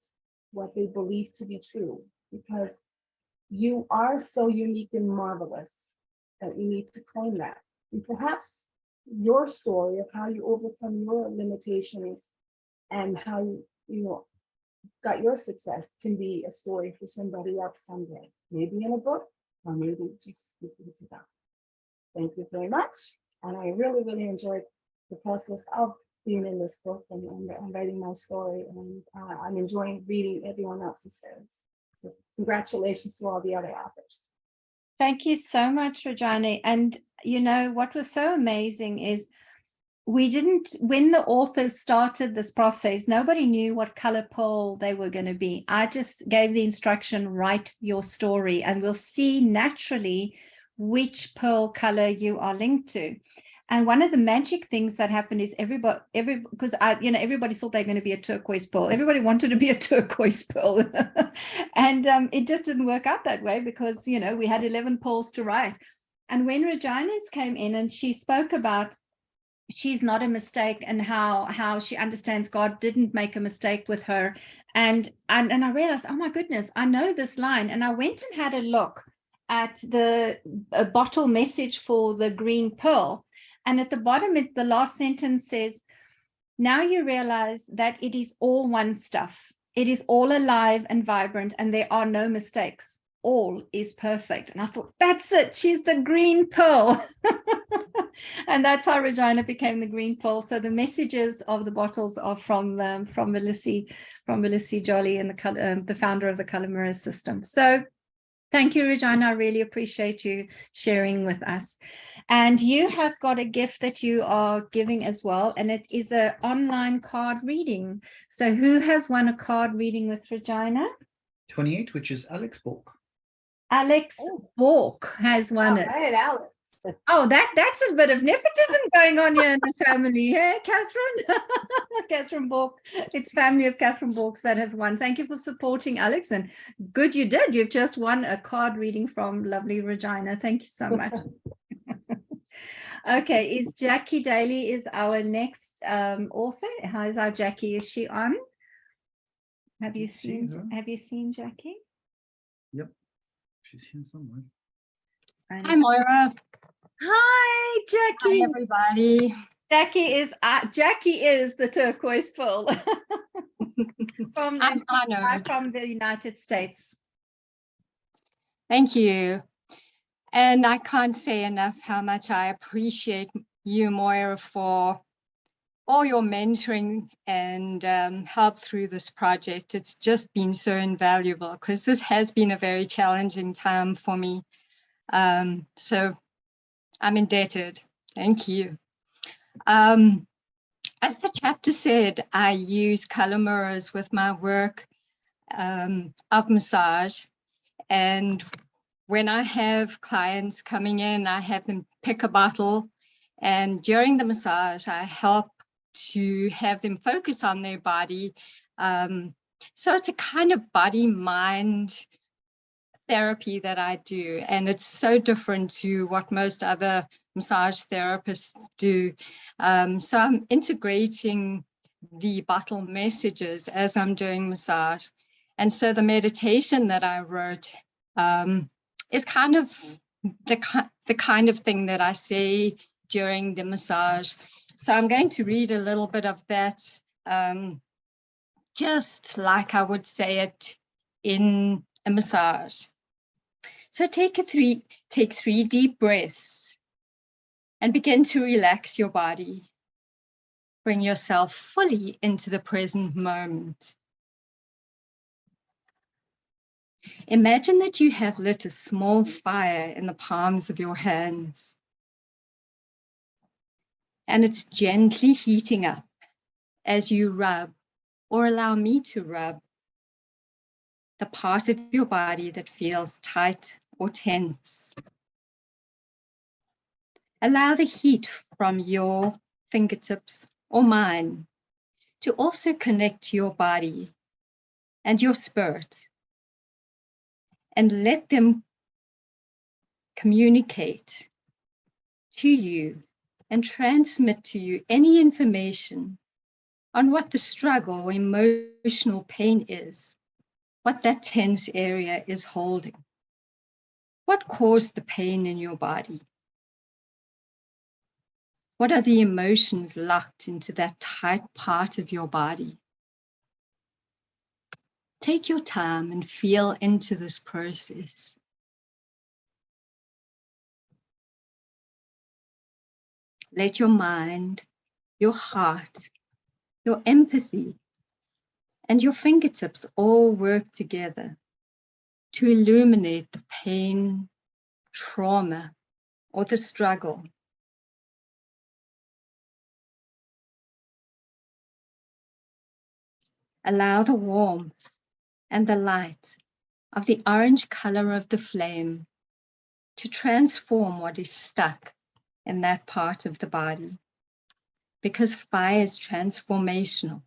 what they believe to be true. Because you are so unique and marvelous that you need to claim that. And perhaps your story of how you overcome your limitations and how you got your success can be a story for somebody else someday, maybe in a book or maybe just speaking to them. Thank you very much. And I really, really enjoyed the process of being in this book and writing my story. And I'm enjoying reading everyone else's stories. So congratulations to all the other authors. Thank you so much, Regina. And you know, what was so amazing is we didn't, when the authors started this process, nobody knew what color pearl they were going to be. I just gave the instruction, write your story, and we'll see naturally which pearl color you are linked to. And one of the magic things that happened is because everybody thought they're going to be a turquoise pearl. Everybody wanted to be a turquoise pearl. And it just didn't work out that way because, you know, we had 11 pearls to write. And when Regina's came in and she spoke about she's not a mistake and how she understands God didn't make a mistake with her. And I realized, oh my goodness, I know this line. And I went and had a look at the bottle message for the green pearl. And at the bottom, the last sentence says, now you realize that it is all one stuff. It is all alive and vibrant, and there are no mistakes. All is perfect. And I thought, that's it. She's the green pearl. And that's how Regina became the green pearl. So the messages of the bottles are from Melissa Jolly and the founder of the Color Mirror System. So thank you, Regina. I really appreciate you sharing with us. And you have got a gift that you are giving as well, and it is an online card reading. So who has won a card reading with Regina? 28, which is Alex Bork. Alex Bork has won it. Right, Alex. Oh, that's a bit of nepotism going on here in the family. Hey, Catherine? Catherine Bork. It's family of Catherine Borks that have won. Thank you for supporting Alex. And good you did. You've just won a card reading from lovely Regina. Thank you so much. Okay, is Jackie Daly is our next author. How is our Jackie? Is she on? Have you seen Jackie? Yep, she's here somewhere. Hi, Moira. Hi, Jackie. Hi, everybody. Jackie is the turquoise pearl I'm honored. from the United States. Thank you. And I can't say enough how much I appreciate you, Moira, for all your mentoring and help through this project. It's just been so invaluable because this has been a very challenging time for me. So I'm indebted. Thank you. As the chapter said, I use color mirrors with my work of massage. And when I have clients coming in, I have them pick a bottle. And during the massage, I help to have them focus on their body. So it's a kind of body-mind therapy that I do, and it's so different to what most other massage therapists do. So I'm integrating the bottle messages as I'm doing massage. And so the meditation that I wrote is kind of the kind of thing that I say during the massage. So I'm going to read a little bit of that, just like I would say it in a massage. So take 3 deep breaths and begin to relax your body. Bring yourself fully into the present moment. Imagine that you have lit a small fire in the palms of your hands, and it's gently heating up as you rub, or allow me to rub, the part of your body that feels tight or tense. Allow the heat from your fingertips or mine to also connect to your body and your spirit, and let them communicate to you and transmit to you any information on what the struggle or emotional pain is, what that tense area is holding. What caused the pain in your body? What are the emotions locked into that tight part of your body? Take your time and feel into this process. Let your mind, your heart, your empathy, and your fingertips all work together to illuminate the pain, trauma, or the struggle. Allow the warmth and the light of the orange color of the flame to transform what is stuck in that part of the body. Because fire is transformational.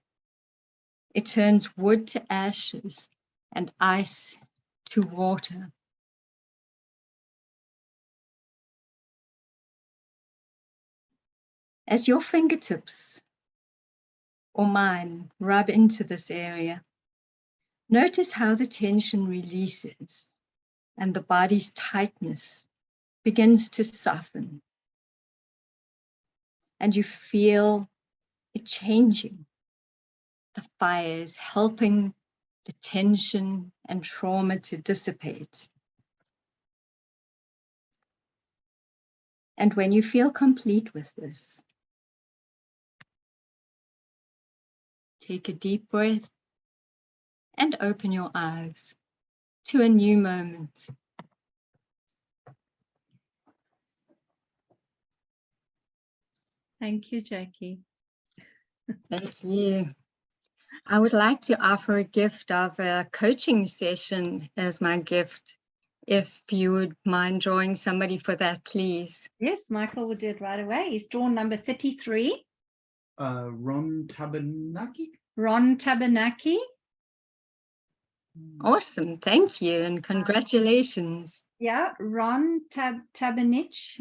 It turns wood to ashes and ice to water. As your fingertips or mine rub into this area, notice how the tension releases and the body's tightness begins to soften. And you feel it changing. The fire is helping the tension and trauma to dissipate. And when you feel complete with this, take a deep breath and open your eyes to a new moment. Thank you, Jackie. Thank you. I would like to offer a gift of a coaching session as my gift. If you would mind drawing somebody for that, please. Yes, Michael will do it right away. He's drawn number 33, Ron Tabanaki. Ron Tabanaki. Awesome. Thank you and congratulations. Yeah, Ron Tabanich.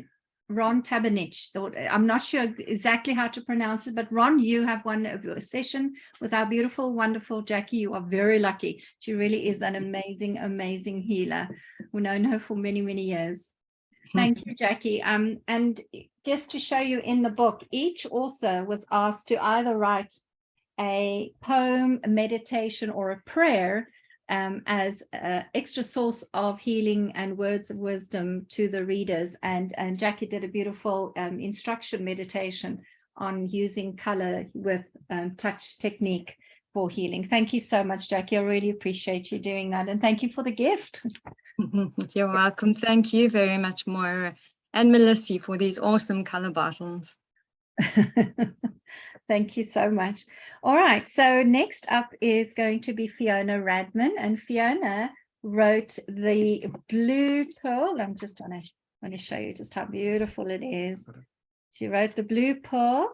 Ron Tabanich. I'm not sure exactly how to pronounce it, but Ron, you have one of your session with our beautiful, wonderful Jackie. You are very lucky. She really is an amazing, amazing healer. We've known her for many, many years. Thank you, Jackie. And just to show you in the book, each author was asked to either write a poem, a meditation, or a prayer as an extra source of healing and words of wisdom to the readers. And Jackie did a beautiful instruction meditation on using color with touch technique for healing. Thank you so much, Jackie. I really appreciate you doing that. And thank you for the gift. You're welcome. Thank you very much, Moira and Melissa, for these awesome color bottles. Thank you so much. All right, so next up is going to be Fiona Radman, and Fiona wrote the Blue Pearl. I'm just want to show you just how beautiful it is. She wrote the Blue Pearl.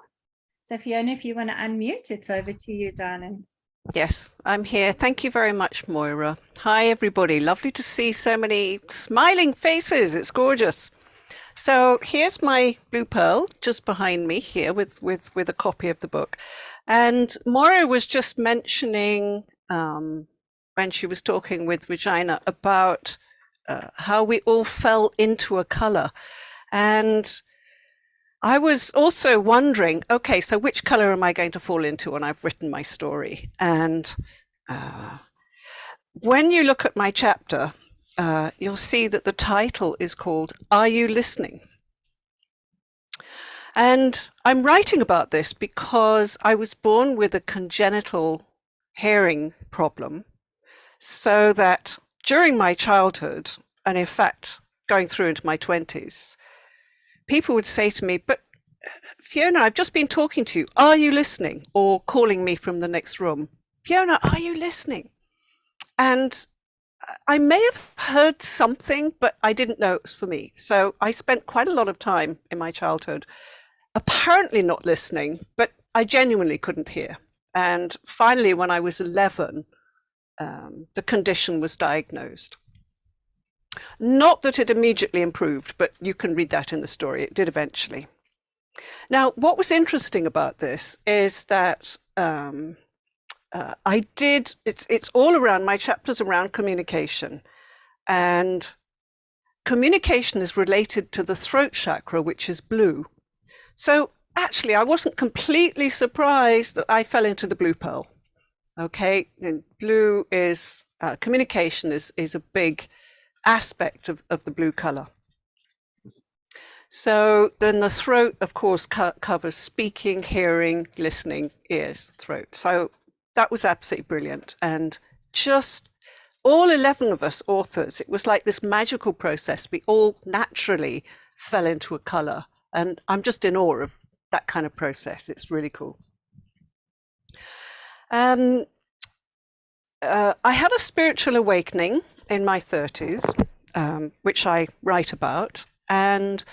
So Fiona, if you want to unmute, it's over to you, darling. Yes, I'm here. Thank you very much, Moira. Hi, everybody. Lovely to see so many smiling faces. It's gorgeous. So here's my Blue Pearl just behind me here with a copy of the book. And Moira was just mentioning when she was talking with Regina about how we all fell into a color. And I was also wondering, okay, so which color am I going to fall into when I've written my story? And when you look at my chapter, you'll see that the title is called, Are You Listening? And I'm writing about this because I was born with a congenital hearing problem, so that during my childhood, and in fact, going through into my 20s, people would say to me, but Fiona, I've just been talking to you. Are you listening? Or calling me from the next room. Fiona, are you listening? And I may have heard something, but I didn't know it was for me. So I spent quite a lot of time in my childhood apparently not listening, but I genuinely couldn't hear. And finally, when I was 11, the condition was diagnosed. Not that it immediately improved, but you can read that in the story. It did eventually. Now, what was interesting about this is that it's all around, my chapter's around communication. And communication is related to the throat chakra, which is blue. So actually, I wasn't completely surprised that I fell into the blue pearl. Okay, and blue is communication is a big aspect of the blue color. So then the throat, of course, covers speaking, hearing, listening, ears, throat. So that was absolutely brilliant. And just all 11 of us authors, it was like this magical process. We all naturally fell into a color. And I'm just in awe of that kind of process. It's really cool. I had a spiritual awakening in my 30s, which I write about. And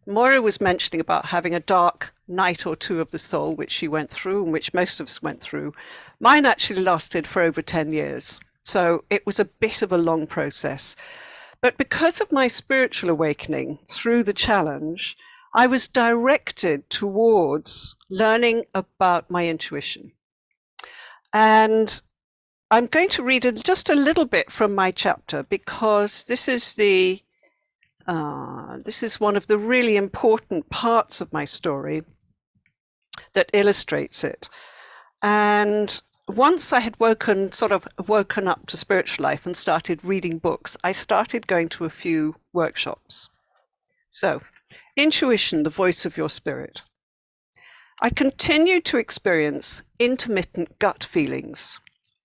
Moira was mentioning about having a dark night or two of the soul, which she went through and which most of us went through. Mine actually lasted for over 10 years. So it was a bit of a long process. But because of my spiritual awakening through the challenge, I was directed towards learning about my intuition. And I'm going to read just a little bit from my chapter, because this is one of the really important parts of my story that illustrates it. And once I had woken up to spiritual life and started reading books, I started going to a few workshops. So, intuition, the voice of your spirit. I continued to experience intermittent gut feelings,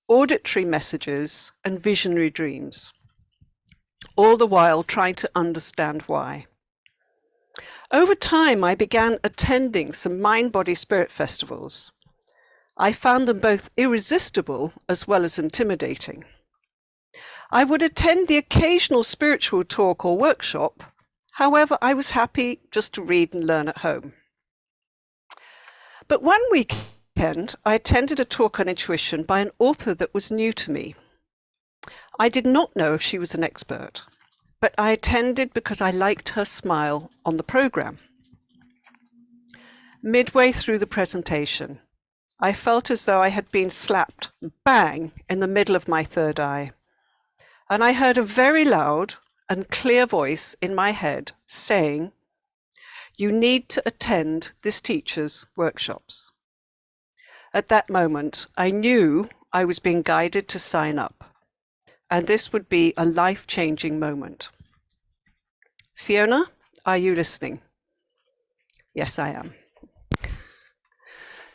auditory messages, and visionary dreams, all the while trying to understand why. Over time, I began attending some mind-body-spirit festivals. I found them both irresistible as well as intimidating. I would attend the occasional spiritual talk or workshop. However, I was happy just to read and learn at home. But one weekend, I attended a talk on intuition by an author that was new to me. I did not know if she was an expert, but I attended because I liked her smile on the program. Midway through the presentation, I felt as though I had been slapped bang in the middle of my third eye. And I heard a very loud and clear voice in my head saying, "You need to attend this teacher's workshops." At that moment, I knew I was being guided to sign up, and this would be a life-changing moment. Fiona, are you listening? Yes, I am.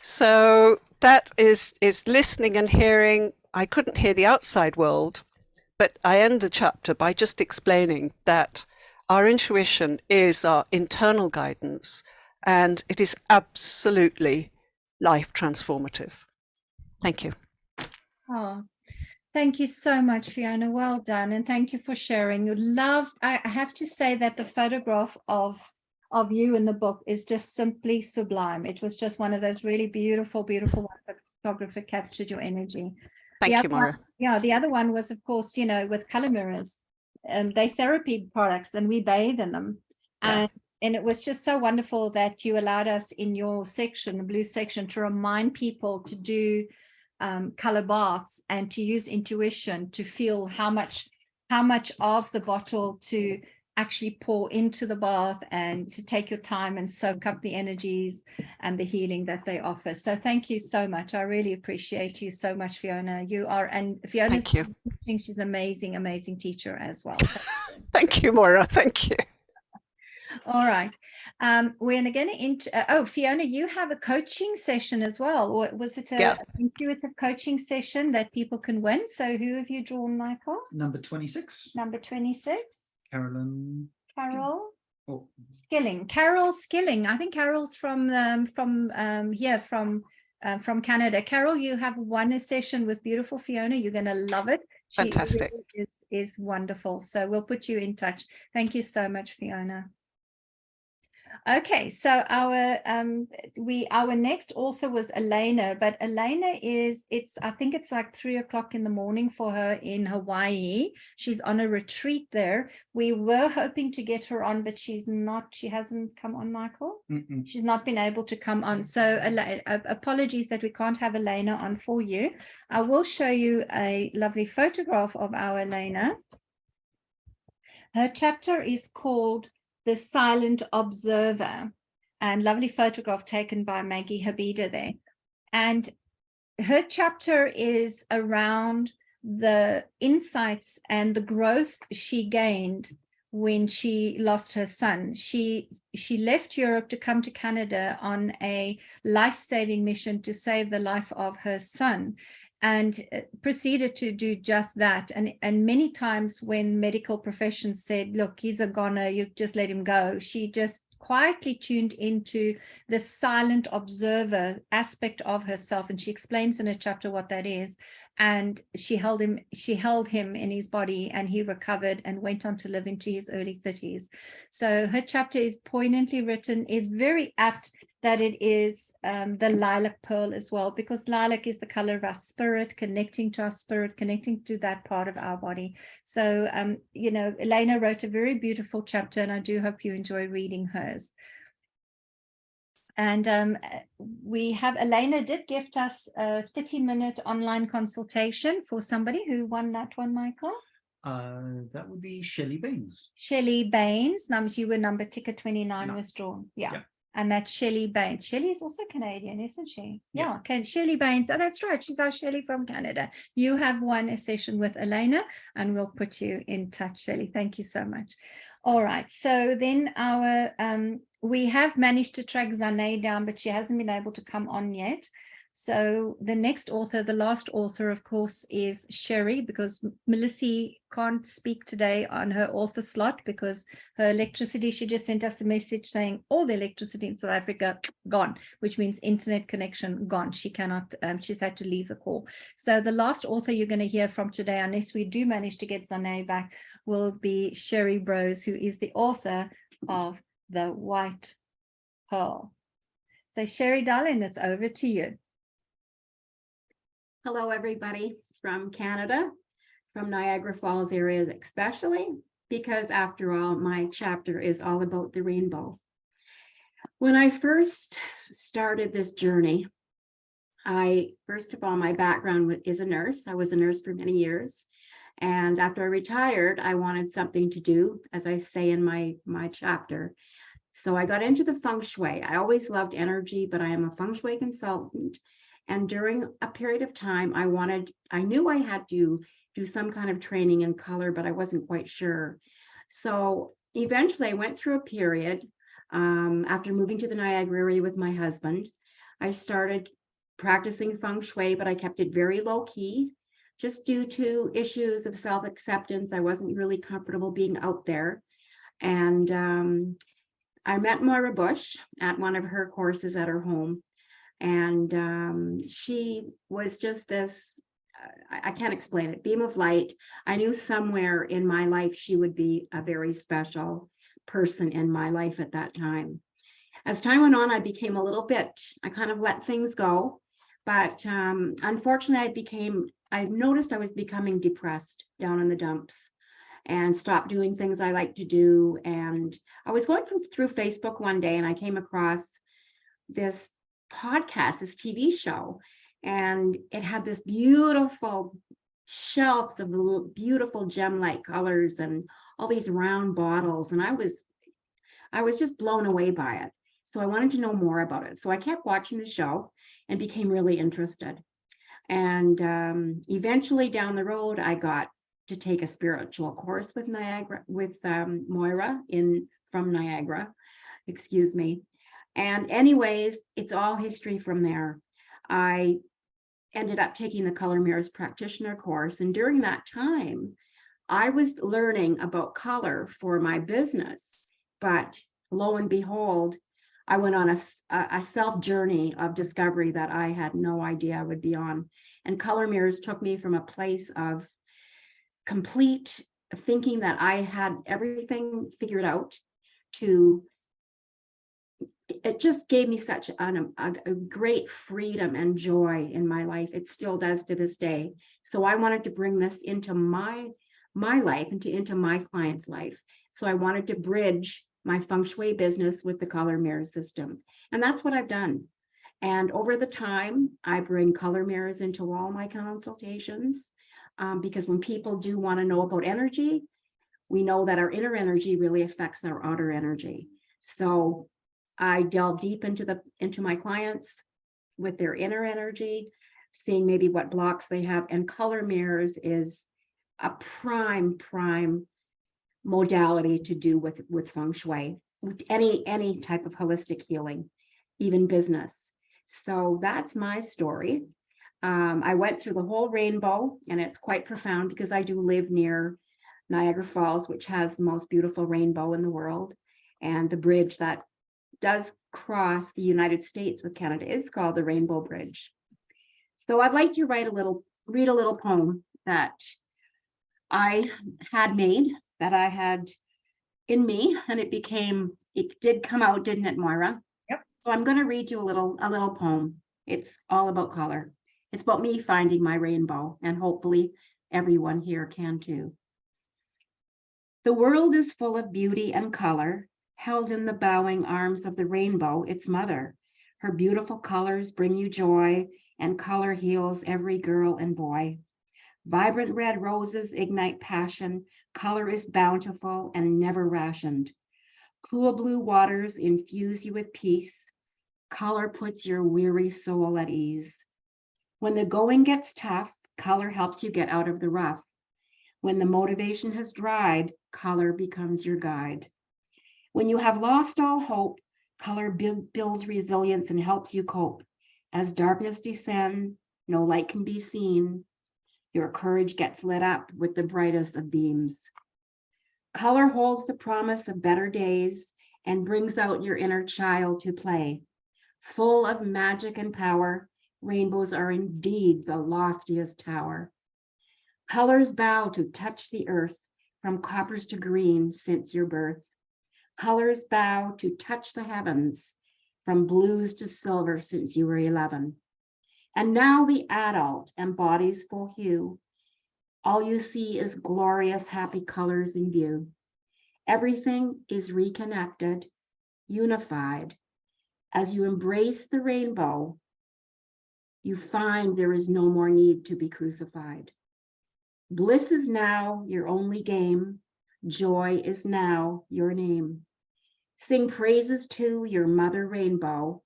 So that is listening and hearing. I couldn't hear the outside world, but I end the chapter by just explaining that our intuition is our internal guidance, and it is absolutely life transformative. Thank you. Oh, thank you so much, Fiona. Well done. And thank you for sharing. I have to say that the photograph of you in the book is just simply sublime. It was just one of those really beautiful, beautiful ones that the photographer captured your energy. Thank you, Maura. Yeah, the other one was, of course, with color mirrors. They therapy products, and we bathe in them. Yeah. And it was just so wonderful that you allowed us in your section, the blue section, to remind people to do color baths and to use intuition to feel how much of the bottle to actually pour into the bath, and to take your time and soak up the energies and the healing that they offer. So thank you so much. I really appreciate you so much, Fiona. And Fiona, Thank you. She's an amazing, amazing teacher as well. Thank you, Maura. Thank you. All right. We're going to Fiona, you have a coaching session as well. Or was it an intuitive coaching session that people can win? So who have you drawn, Michael? Number 26. Number 26. Carol. Skilling. Carol Skilling. I think Carol's from Canada. Carol, you have won a session with beautiful Fiona. You're going to love it. She Fantastic. really is wonderful. So we'll put you in touch. Thank you so much, Fiona. Okay, so our next author was Elena, but Elena I think it's like 3 o'clock in the morning for her in Hawaii. She's on a retreat there. We were hoping to get her on, but she hasn't come on, Michael. She's not been able to come on. So apologies that we can't have Elena on for you. I will show you a lovely photograph of our Elena. Her chapter is called The Silent Observer, and lovely photograph taken by Maggie Habida there. And her chapter is around the insights and the growth she gained when she lost her son. She left Europe to come to Canada on a life-saving mission to save the life of her son, and proceeded to do just that. And many times when medical professions said, look, he's a goner, you just let him go, she just quietly tuned into the silent observer aspect of herself. And she explains in her chapter what that is. And she held him in his body, and he recovered and went on to live into his early 30s. So her chapter is poignantly written, is very apt that it is the lilac pearl as well, because lilac is the color of our spirit, connecting to our spirit, connecting to that part of our body. So, you know, Elena wrote a very beautiful chapter, and I do hope you enjoy reading hers. And we have, Elena did gift us a 30-minute online consultation for somebody who won that one, Michael. That would be Shelley Baines. Shelley Baines, you were number ticket 29 No. was drawn. Yeah. Yeah. And that's Shelley Baines. Shelley is also Canadian, isn't she? Yeah. Yeah. Okay. Shelley Baines. Oh, that's right. She's our Shelley from Canada. You have won a session with Elena, and we'll put you in touch, Shelley. Thank you so much. All right. So then we have managed to track Zane down, but she hasn't been able to come on yet. So the next author, the last author, of course, is Sherry, because Melissa can't speak today on her author slot because her electricity, she just sent us a message saying all the electricity in South Africa gone, which means internet connection gone. She cannot, she's had to leave the call. So the last author you're going to hear from today, unless we do manage to get Zane back, will be Sherry Brose, who is the author of The White Pearl. So Sherry, darling, it's over to you. Hello, everybody from Canada, from Niagara Falls area especially, because after all, my chapter is all about the rainbow. When I first started this journey, first of all, my background is a nurse. I was a nurse for many years. And after I retired, I wanted something to do, as I say in my chapter. So I got into the feng shui. I always loved energy, but I am a feng shui consultant. And during a period of time, I knew I had to do some kind of training in color, but I wasn't quite sure. So eventually I went through a period after moving to the Niagara area with my husband. I started practicing feng shui, but I kept it very low key, just due to issues of self-acceptance. I wasn't really comfortable being out there. And I met Moira Bush at one of her courses at her home. And she was just this, I can't explain it, beam of light. I knew somewhere in my life she would be a very special person in my life at that time. As time went on, I kind of let things go. But unfortunately, I noticed I was becoming depressed, down in the dumps, and stopped doing things I like to do. And I was going through Facebook one day, and I came across this podcast, this TV show, and it had this beautiful shelves of beautiful gem-like colors and all these round bottles, and I was just blown away by it. So I wanted to know more about it. So I kept watching the show and became really interested. And eventually down the road, I got to take a spiritual course with Moira from Niagara, excuse me. And anyways, it's all history from there. I ended up taking the Color Mirrors practitioner course. And during that time, I was learning about color for my business. But lo and behold, I went on a self journey of discovery that I had no idea I would be on. And Color Mirrors took me from a place of complete thinking that I had everything figured out to it just gave me such a great freedom and joy in my life. It still does to this day. So I wanted to bring this into my life, into my client's life. So I wanted to bridge my feng shui business with the Color Mirror system. And that's what I've done. And over the time, I bring Color Mirrors into all my consultations because when people do want to know about energy, we know that our inner energy really affects our outer energy. So I delve deep into my clients with their inner energy, seeing maybe what blocks they have. And color mirrors is a prime modality to do with feng shui, with any type of holistic healing, even business. So that's my story. I went through the whole rainbow, and it's quite profound because I do live near Niagara Falls, which has the most beautiful rainbow in the world. And the bridge that does cross the United States with Canada is called the Rainbow Bridge. So I'd like to read a little poem that I had made, that I had in me, and it did come out, didn't it, Moira? Yep. So I'm going to read you a little poem. It's all about color. It's about me finding my rainbow, and hopefully everyone here can too. The world is full of beauty and color, held in the bowing arms of the rainbow, its mother. Her beautiful colors bring you joy, and color heals every girl and boy. Vibrant red roses ignite passion. Color is bountiful and never rationed. Cool blue waters infuse you with peace. Color puts your weary soul at ease. When the going gets tough, color helps you get out of the rough. When the motivation has dried, color becomes your guide. When you have lost all hope, color builds resilience and helps you cope. As darkness descends, no light can be seen. Your courage gets lit up with the brightest of beams. Color holds the promise of better days and brings out your inner child to play. Full of magic and power, rainbows are indeed the loftiest tower. Colors bow to touch the earth, from coppers to green since your birth. Colors bow to touch the heavens, from blues to silver since you were 11. And now the adult embodies full hue. All you see is glorious, happy colors in view. Everything is reconnected, unified. As you embrace the rainbow, you find there is no more need to be crucified. Bliss is now your only game. Joy is now your name. Sing praises to your mother rainbow,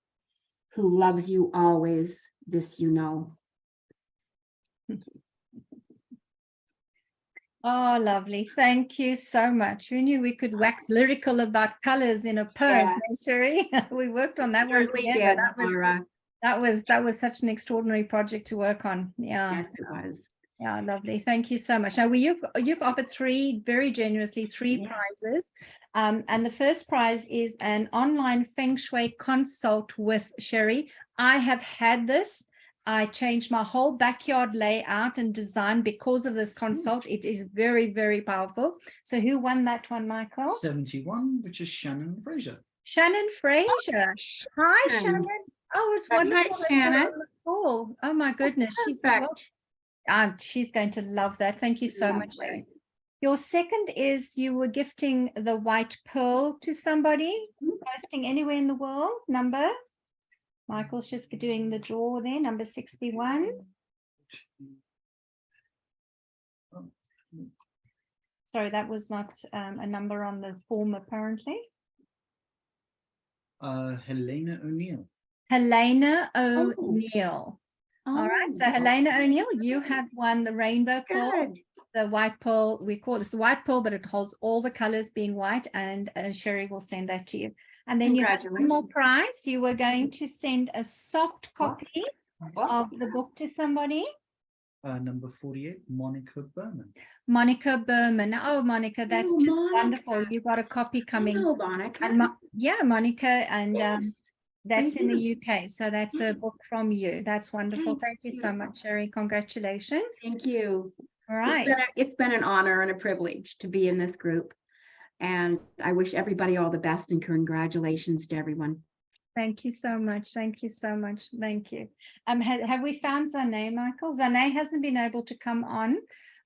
who loves you always, this you know. Oh, lovely. Thank you so much. Who knew we could wax lyrical about colors in a poem, Yes. Sherry? We worked on that one Certainly together. did, Laura. That was such an extraordinary project to work on. Yeah. Yes, it was. Yeah, lovely. Thank you so much. Now, you've offered very generously three Yes. prizes. And the first prize is an online feng shui consult with Sherry. I have had this. I changed my whole backyard layout and design because of this consult. It is very, very powerful. So who won that one, Michael? 71, which is Shannon Fraser. Shannon Fraser. Hi, Shannon. Oh, it's Hi, wonderful. that you're Shannon. on the call. Oh, my goodness. She's going to love that. Thank you so much. Lovely. Your second is you were gifting the white pearl to somebody, posting anywhere in the world. Number? Michael's just doing the draw there, number 61. Sorry, that was not a number on the form apparently. Helena O'Neill. Helena O'Neill. All right, so Helena O'Neill, you have won the rainbow pearl, Good. the white pearl. We call this white pearl, but it holds all the colors being white, and Sherry will send that to you. And then you have one more prize. You were going to send a soft copy of the book to somebody. Number 48, Monica Berman. Monica Berman. Oh, Monica, that's Oh, just Monica. wonderful. You got a copy coming. Hello, Monica. And yeah, Monica, and Yes. that's in Mhm. the UK. So that's a book from you. That's wonderful. Thank Thank you so you. much, Sherry. Congratulations. Thank you. All right. It's been an honor and a privilege to be in this group. And I wish everybody all the best and congratulations to everyone. Thank you so much. Thank you so much. Thank you. Have we found Zane, Michael? Zane hasn't been able to come on.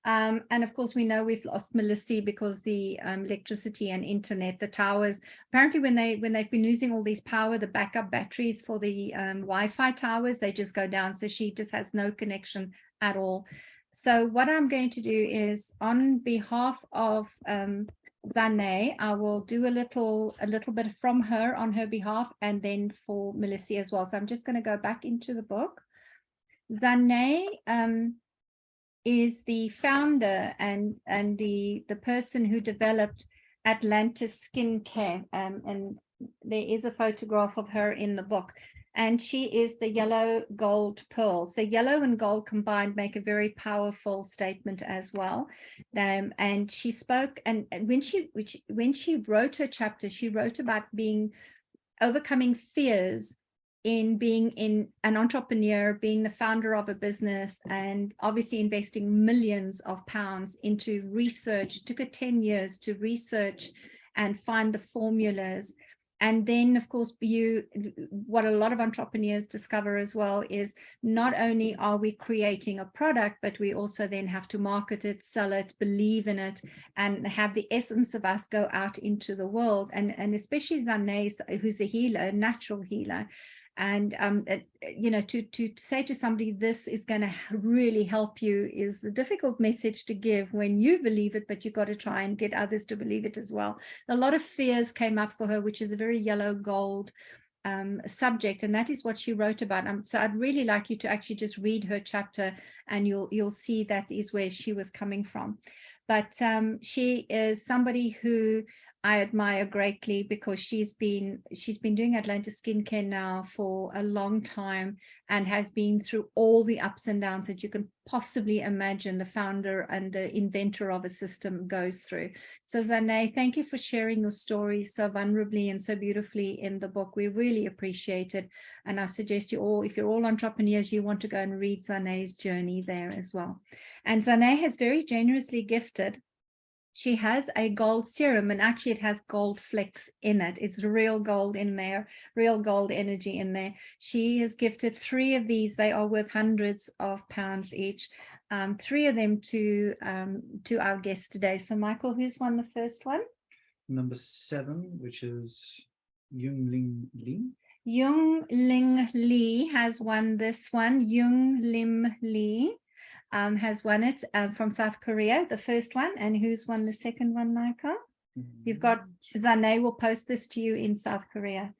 And of course, we know we've lost Melissa because the electricity and internet, the towers, apparently when they've been using all these power, the backup batteries for the Wi-Fi towers, they just go down. So she just has no connection at all. So what I'm going to do is, on behalf of Zane, I will do a little bit from her on her behalf, and then for Melissa as well. So I'm just going to go back into the book. Zane is the founder and the person who developed Atlantis Skincare, and there is a photograph of her in the book. And she is the yellow gold pearl. So yellow and gold combined make a very powerful statement as well. And she spoke, and when she wrote her chapter, she wrote about overcoming fears in being an entrepreneur, being the founder of a business, and obviously investing millions of pounds into research. Took her 10 years to research and find the formulas. And then, of course, what a lot of entrepreneurs discover as well is not only are we creating a product, but we also then have to market it, sell it, believe in it, and have the essence of us go out into the world. And especially Zane, who's a healer, a natural healer. And, you know, to say to somebody, this is going to really help you, is a difficult message to give when you believe it, but you've got to try and get others to believe it as well. A lot of fears came up for her, which is a very yellow gold subject, and that is what she wrote about. So I'd really like you to actually just read her chapter, and you'll see that is where she was coming from. But she is somebody who I admire greatly, because she's been doing Atlantis Skincare now for a long time, and has been through all the ups and downs that you can possibly imagine the founder and the inventor of a system goes through. So Zane, thank you for sharing your story so vulnerably and so beautifully in the book. We really appreciate it. And I suggest you all, if you're all entrepreneurs, you want to go and read Zane's journey there as well. And Zane has very generously gifted. She has a gold serum, and actually it has gold flecks in it. It's real gold in there, real gold energy in there. She has gifted 3 of these. They are worth hundreds of pounds each. 3 of them to our guest today. So Michael, who's won the first one? Number 7, which is Yung Lim Lee. Yung Ling Lee has won this one. Yung Lim Lee has won it from South Korea, the first one. And who's won the second one, Michael? You've got Zane will post this to you in South Korea.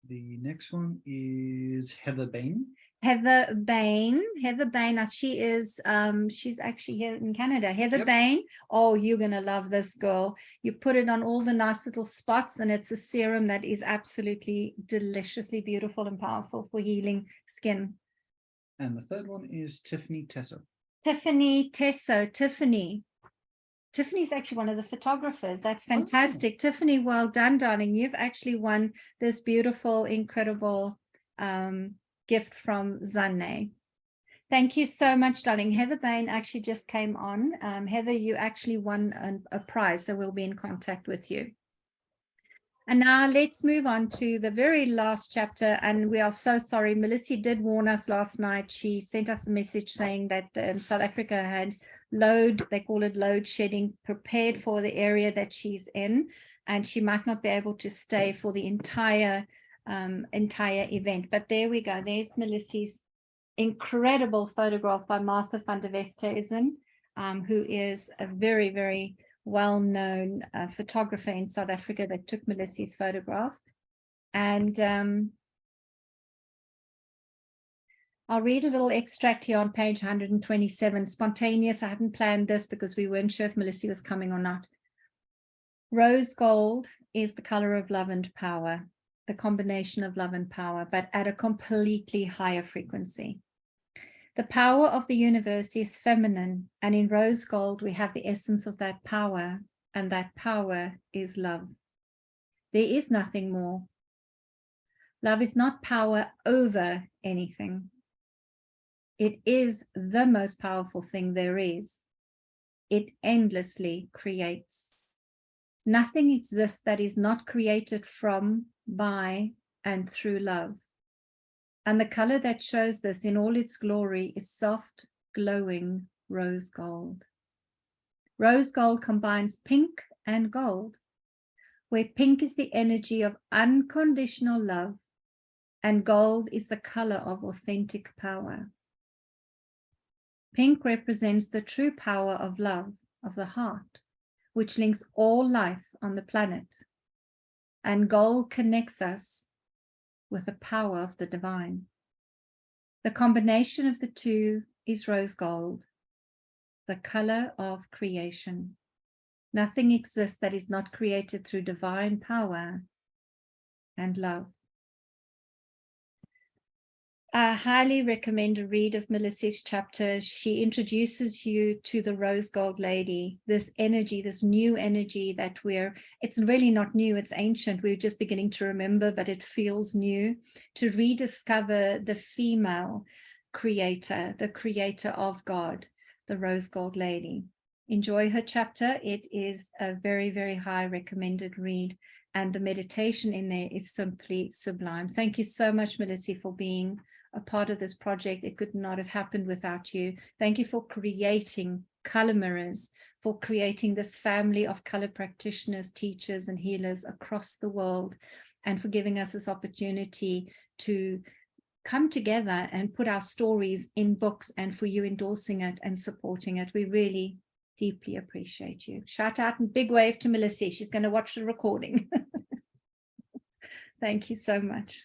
The next one is Heather Bain. Heather Bain. Heather Bain, she is she's actually here in Canada. Heather Yep. Bain. Oh, you're gonna love this girl. You put it on all the nice little spots, and it's a serum that is absolutely deliciously beautiful and powerful for healing skin. And the third one is Tiffany Tesso. Tiffany Tesso. Tiffany's actually one of the photographers. That's fantastic. Tiffany, well done, darling. You've actually won this beautiful, incredible gift from Zane. Thank you so much, darling. Heather Bain actually just came on. Heather, you actually won a prize, so we'll be in contact with you. And now let's move on to the very last chapter. And we are so sorry. Melissa did warn us last night. She sent us a message saying that South Africa had they call it load shedding, prepared for the area that she's in. And she might not be able to stay for the entire event. But there we go. There's Melissa's incredible photograph by Martha van der Westhuizen, who is a very, very well-known photographer in South Africa that took Melissa's photograph. And I'll read a little extract here on page 127. Spontaneous. I hadn't planned this because we weren't sure if Melissa was coming or not. Rose gold is the color of love and power, the combination of love and power, but at a completely higher frequency. The power of the universe is feminine, and in rose gold, we have the essence of that power, and that power is love. There is nothing more. Love is not power over anything. It is the most powerful thing there is. It endlessly creates. Nothing exists that is not created from, by, and through love. And the color that shows this in all its glory is soft, glowing rose gold. Rose gold combines pink and gold, where pink is the energy of unconditional love, and gold is the color of authentic power. Pink represents the true power of love of the heart, which links all life on the planet. And gold connects us with the power of the divine. The combination of the two is rose gold, the color of creation. Nothing exists that is not created through divine power and love. I highly recommend a read of Melissa's chapter. She introduces you to the rose gold lady, this energy, this new energy that it's really not new, it's ancient. We're just beginning to remember, but it feels new, to rediscover the female creator, the creator of God, the rose gold lady. Enjoy her chapter. It is a very, very high recommended read, and the meditation in there is simply sublime. Thank you so much, Melissa, for being a part of this project. It could not have happened without you. Thank you for creating color mirrors, for creating this family of color practitioners, teachers, and healers across the world, and for giving us this opportunity to come together and put our stories in books, and for you endorsing it and supporting it. We really deeply appreciate you. Shout out and big wave to Melissa. She's going to watch the recording. Thank you so much.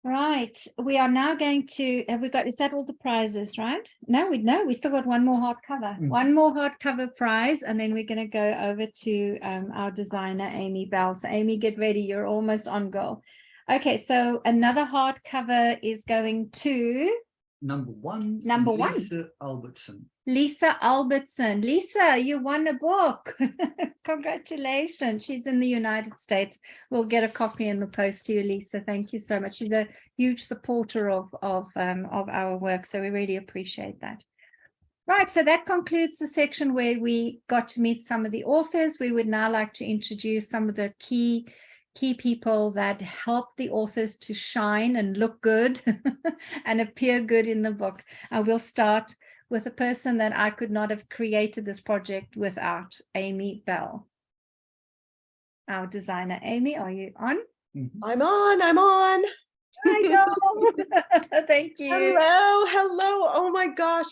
Right, we are now going to, is that all the prizes, right? No, we still got one more hardcover. One more hardcover prize, and then we're going to go over to our designer, Amy Bell. So Amy, get ready, you're almost on goal. Okay, so another hardcover is going to Number one. Lisa Albertson. Lisa Albertson. Lisa, you won a book. Congratulations. She's in the United States. We'll get a copy in the post to you, Lisa. Thank you so much. She's a huge supporter of our work, so we really appreciate that. Right, so that concludes the section where we got to meet some of the authors. We would now like to introduce some of the key people that help the authors to shine and look good and appear good in the book. We'll start with a person that I could not have created this project without, Amy Bell. Our designer. Amy, are you on? I'm on. I know. Thank you. Hello. Oh my gosh.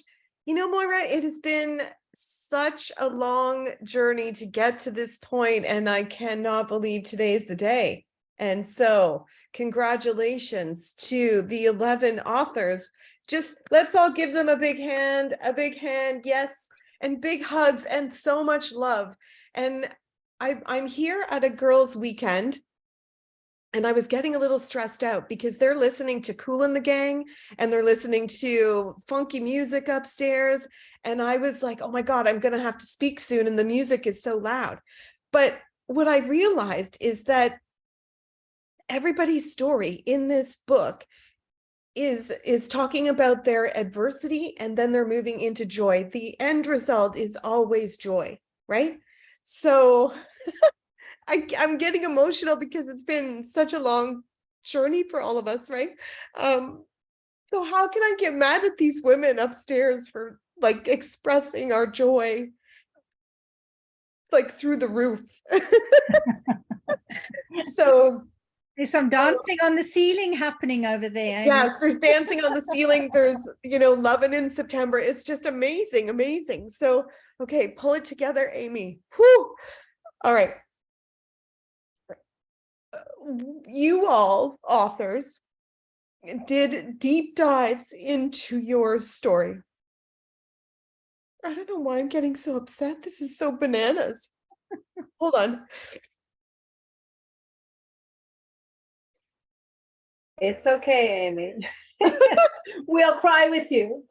You know, Moira, it has been such a long journey to get to this point, and I cannot believe today is the day. And so congratulations to the 11 authors. Just let's all give them a big hand, yes, and big hugs and so much love. And I'm here at a girls' weekend, and I was getting a little stressed out because they're listening to Kool and the Gang, and they're listening to funky music upstairs. And I was like, oh my God, I'm going to have to speak soon, and the music is so loud. But what I realized is that everybody's story in this book is talking about their adversity, and then they're moving into joy. The end result is always joy, right? So I'm getting emotional because it's been such a long journey for all of us, right? So how can I get mad at these women upstairs for like expressing our joy like through the roof? So there's some dancing on the ceiling happening over there. Yes, there's dancing on the ceiling. There's, loving in September. It's just amazing. So, okay, pull it together, Amy. Whew. All right. You all authors did deep dives into your story. I don't know why I'm getting so upset. This is so bananas. Hold on. It's okay, Amy. We'll cry with you.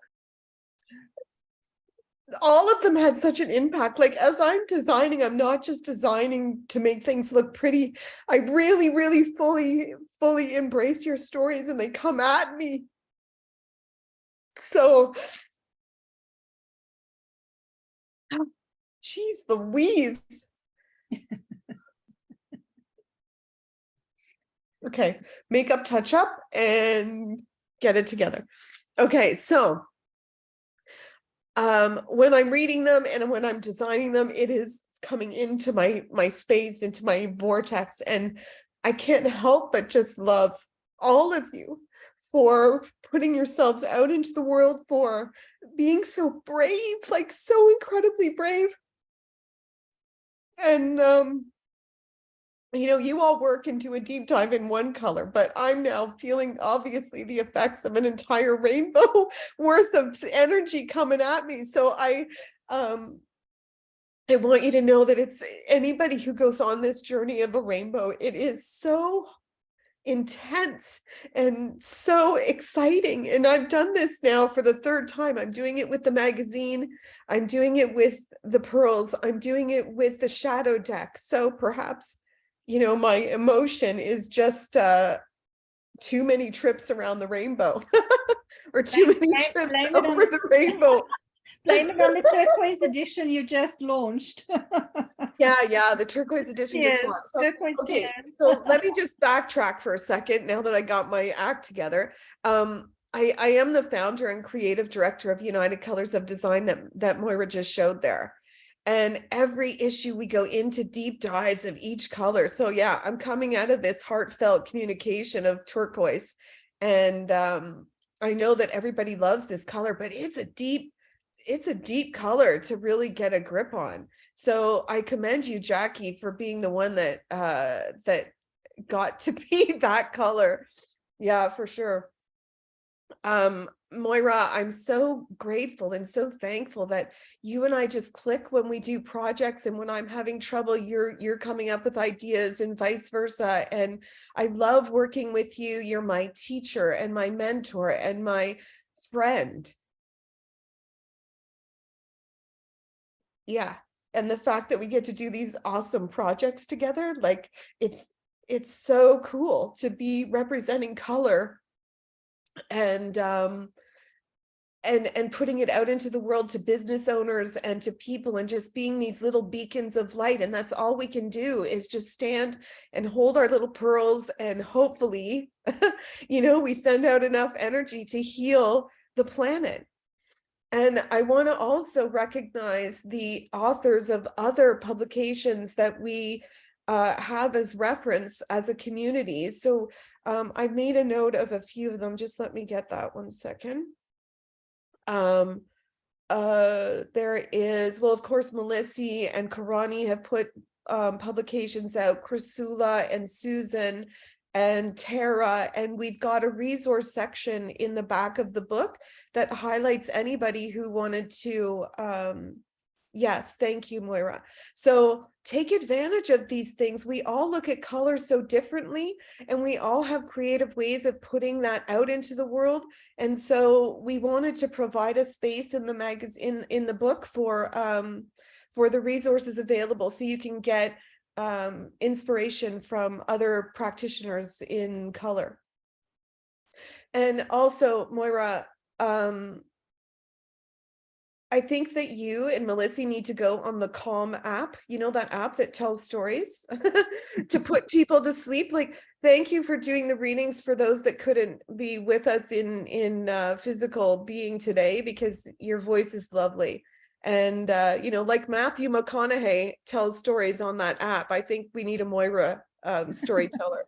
All of them had such an impact. Like, as I'm designing, I'm not just designing to make things look pretty. I really fully embrace your stories, and they come at me. So, geez Louise. Okay, makeup touch up and get it together. Okay, so when I'm reading them and when I'm designing them, it is coming into my space, into my vortex, and I can't help but just love all of you for putting yourselves out into the world for, being so brave, like so incredibly brave. And you know, you all work and do a deep dive in one color, but I'm now feeling obviously the effects of an entire rainbow worth of energy coming at me. So I want you to know that it's anybody who goes on this journey of a rainbow, it is so intense and so exciting. And I've done this now for the third time. I'm doing it with the magazine. I'm doing it with the pearls. I'm doing it with the shadow deck. So perhaps, you know, my emotion is just too many trips around the rainbow or too many trips blame it on- over the rainbow. Blame it on the turquoise edition you just launched. Yeah, the turquoise edition just Yes, launched. So, turquoise okay, tears. so let me just backtrack for a second now that I got my act together. I am the founder and creative director of United Colors of Design that Moira just showed there. And every issue we go into deep dives of each color. So yeah, I'm coming out of this heartfelt communication of turquoise. And I know that everybody loves this color, but it's a deep color to really get a grip on. So I commend you, Jackie, for being the one that that got to be that color. Yeah, for sure. Moira, I'm so grateful and so thankful that you and I just click when we do projects, and when I'm having trouble, you're coming up with ideas and vice versa. And I love working with you. You're my teacher and my mentor and my friend. Yeah. And the fact that we get to do these awesome projects together, like it's so cool to be representing color and putting it out into the world to business owners and to people, and just being these little beacons of light. And that's all we can do, is just stand and hold our little pearls, and hopefully, you know, we send out enough energy to heal the planet. And I want to also recognize the authors of other publications that we have as reference as a community. So I've made a note of a few of them. Just let me get that 1 second. There is, well, of course, Melissa and Karani have put publications out, Chrysula and Susan and Tara, and we've got a resource section in the back of the book that highlights anybody who wanted to, yes, thank you, Moira. So take advantage of these things. We all look at color so differently, and we all have creative ways of putting that out into the world. And so we wanted to provide a space in the magazine, in the book, for the resources available, so you can get inspiration from other practitioners in color. And also, Moira, I think that you and Melissa need to go on the Calm app, you know, that app that tells stories to put people to sleep. Like, thank you for doing the readings for those that couldn't be with us in physical being today, because your voice is lovely. And, you know, like Matthew McConaughey tells stories on that app, I think we need a Moira storyteller.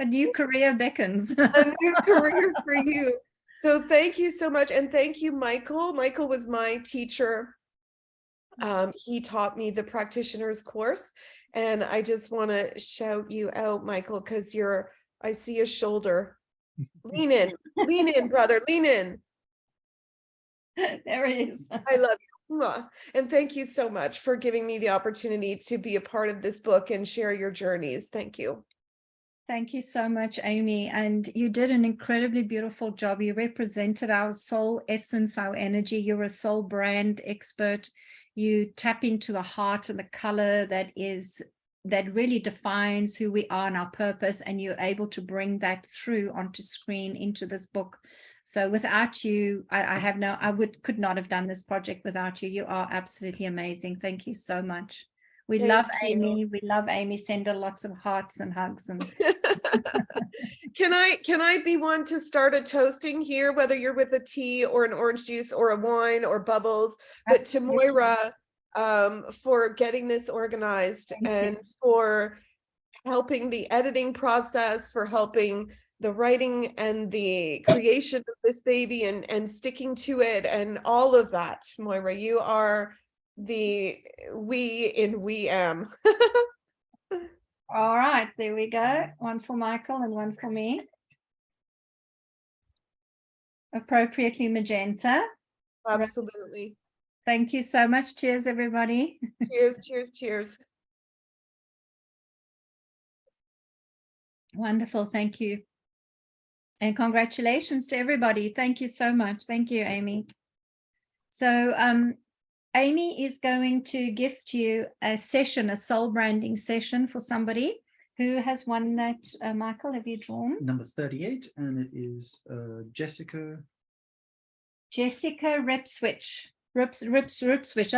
A new career beckons. A new career for you. So thank you so much. And thank you, Michael. Michael was my teacher. He taught me the practitioner's course. And I just want to shout you out, Michael, because I see a shoulder. Lean in, brother, lean in. There it is. I love you. Mwah. And thank you so much for giving me the opportunity to be a part of this book and share your journeys. Thank you. Thank you so much, Amy. And you did an incredibly beautiful job. You represented our soul essence, our energy. You're a soul brand expert. You tap into the heart and the color that really defines who we are and our purpose. And you're able to bring that through onto screen into this book. So without you, could not have done this project without you. You are absolutely amazing. Thank you so much. We love Amy. We love Amy. Send her lots of hearts and hugs. And Can I be one to start a toasting here, whether you're with a tea or an orange juice or a wine or bubbles, but to Moira for getting this organized and for helping the editing process, for helping the writing and the creation of this baby and sticking to it and all of that, Moira. You are the we in we am. All right, there we go. One for Michael and one for me. Appropriately magenta. Absolutely. Thank you so much. Cheers, everybody. Cheers, cheers, cheers. Wonderful. Thank you. And congratulations to everybody. Thank you so much. Thank you, Amy. So Amy is going to gift you a session, a soul branding session for somebody who has won that. Michael, have you drawn? Number 38, and it is Jessica. Jessica Ripswich. I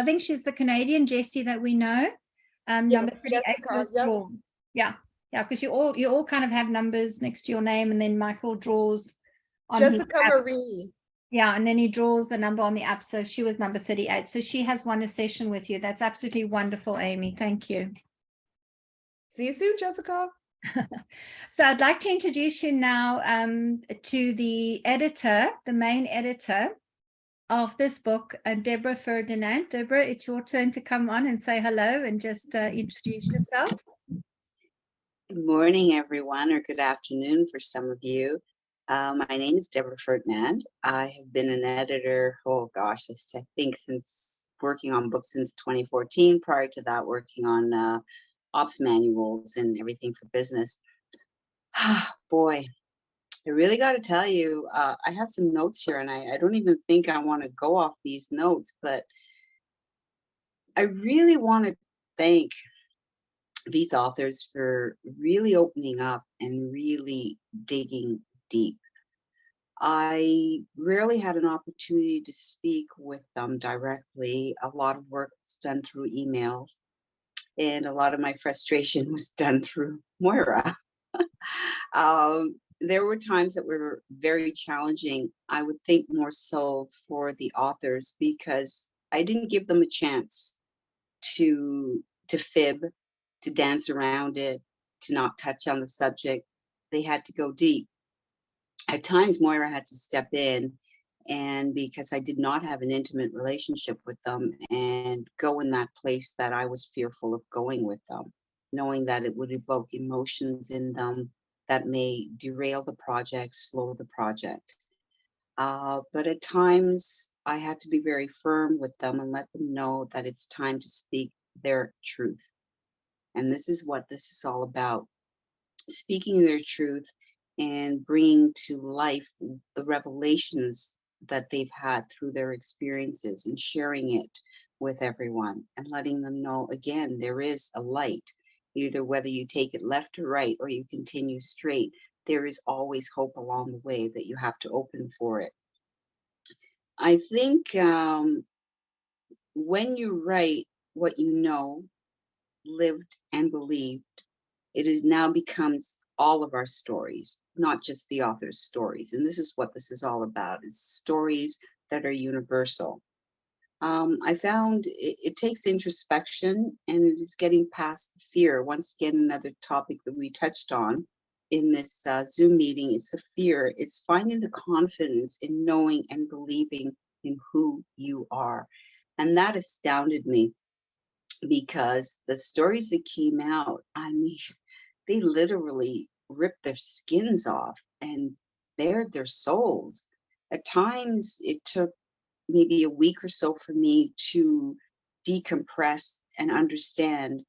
think she's the Canadian Jessie that we know. Number Yes, 38 Jessica, was yep. drawn. Yeah, because you all kind of have numbers next to your name, and then Michael draws on his Jessica app. Marie. Yeah, and then he draws the number on the app. So she was number 38. So she has won a session with you. That's absolutely wonderful, Amy. Thank you. See you soon, Jessica. So I'd like to introduce you now to the editor, the main editor of this book, Deborah Ferdinand. Deborah, it's your turn to come on and say hello and just introduce yourself. Good morning, everyone, or good afternoon for some of you. My name is Deborah Ferdinand. I have been an editor, oh gosh, I think since working on books since 2014. Prior to that, working on ops manuals and everything for business. Boy, I really got to tell you, I have some notes here, and I don't even think I want to go off these notes, but I really want to thank these authors for really opening up and really digging deep. I rarely had an opportunity to speak with them directly. A lot of work was done through emails, and a lot of my frustration was done through Moira. There were times that were very challenging, I would think more so for the authors, because I didn't give them a chance to fib, to dance around it, to not touch on the subject. They had to go deep. At times, Moira had to step in, and because I did not have an intimate relationship with them, and go in that place that I was fearful of going with them, knowing that it would evoke emotions in them that may derail the project, slow the project. But at times, I had to be very firm with them and let them know that it's time to speak their truth. And this is what this is all about, speaking their truth and bringing to life the revelations that they've had through their experiences, and sharing it with everyone and letting them know, again, there is a light. Either whether you take it left or right, or you continue straight, there is always hope along the way that you have to open for it. I think when you write what you know, lived, and believed, it now becomes all of our stories, not just the author's stories. And this is what this is all about, is stories that are universal. I found it takes introspection, and it is getting past the fear. Once again, another topic that we touched on in this Zoom meeting is the fear. It's finding the confidence in knowing and believing in who you are. And that astounded me, because the stories that came out, I mean, they literally ripped their skins off and bared their souls. At times, it took maybe a week or so for me to decompress and understand.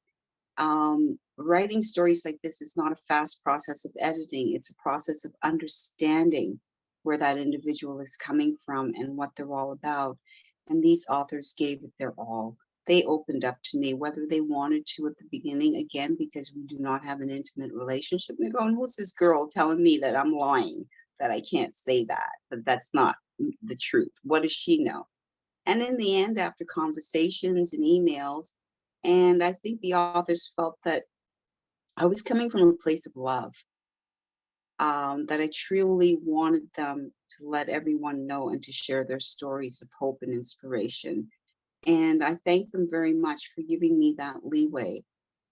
Writing stories like this is not a fast process of editing. It's a process of understanding where that individual is coming from and what they're all about. And these authors gave it their all. They opened up to me, whether they wanted to at the beginning, again, because we do not have an intimate relationship. They're going, who's this girl telling me that I'm lying, that I can't say that, that that's not the truth? What does she know? And in the end, after conversations and emails, and I think the authors felt that I was coming from a place of love, that I truly wanted them to let everyone know and to share their stories of hope and inspiration. And I thank them very much for giving me that leeway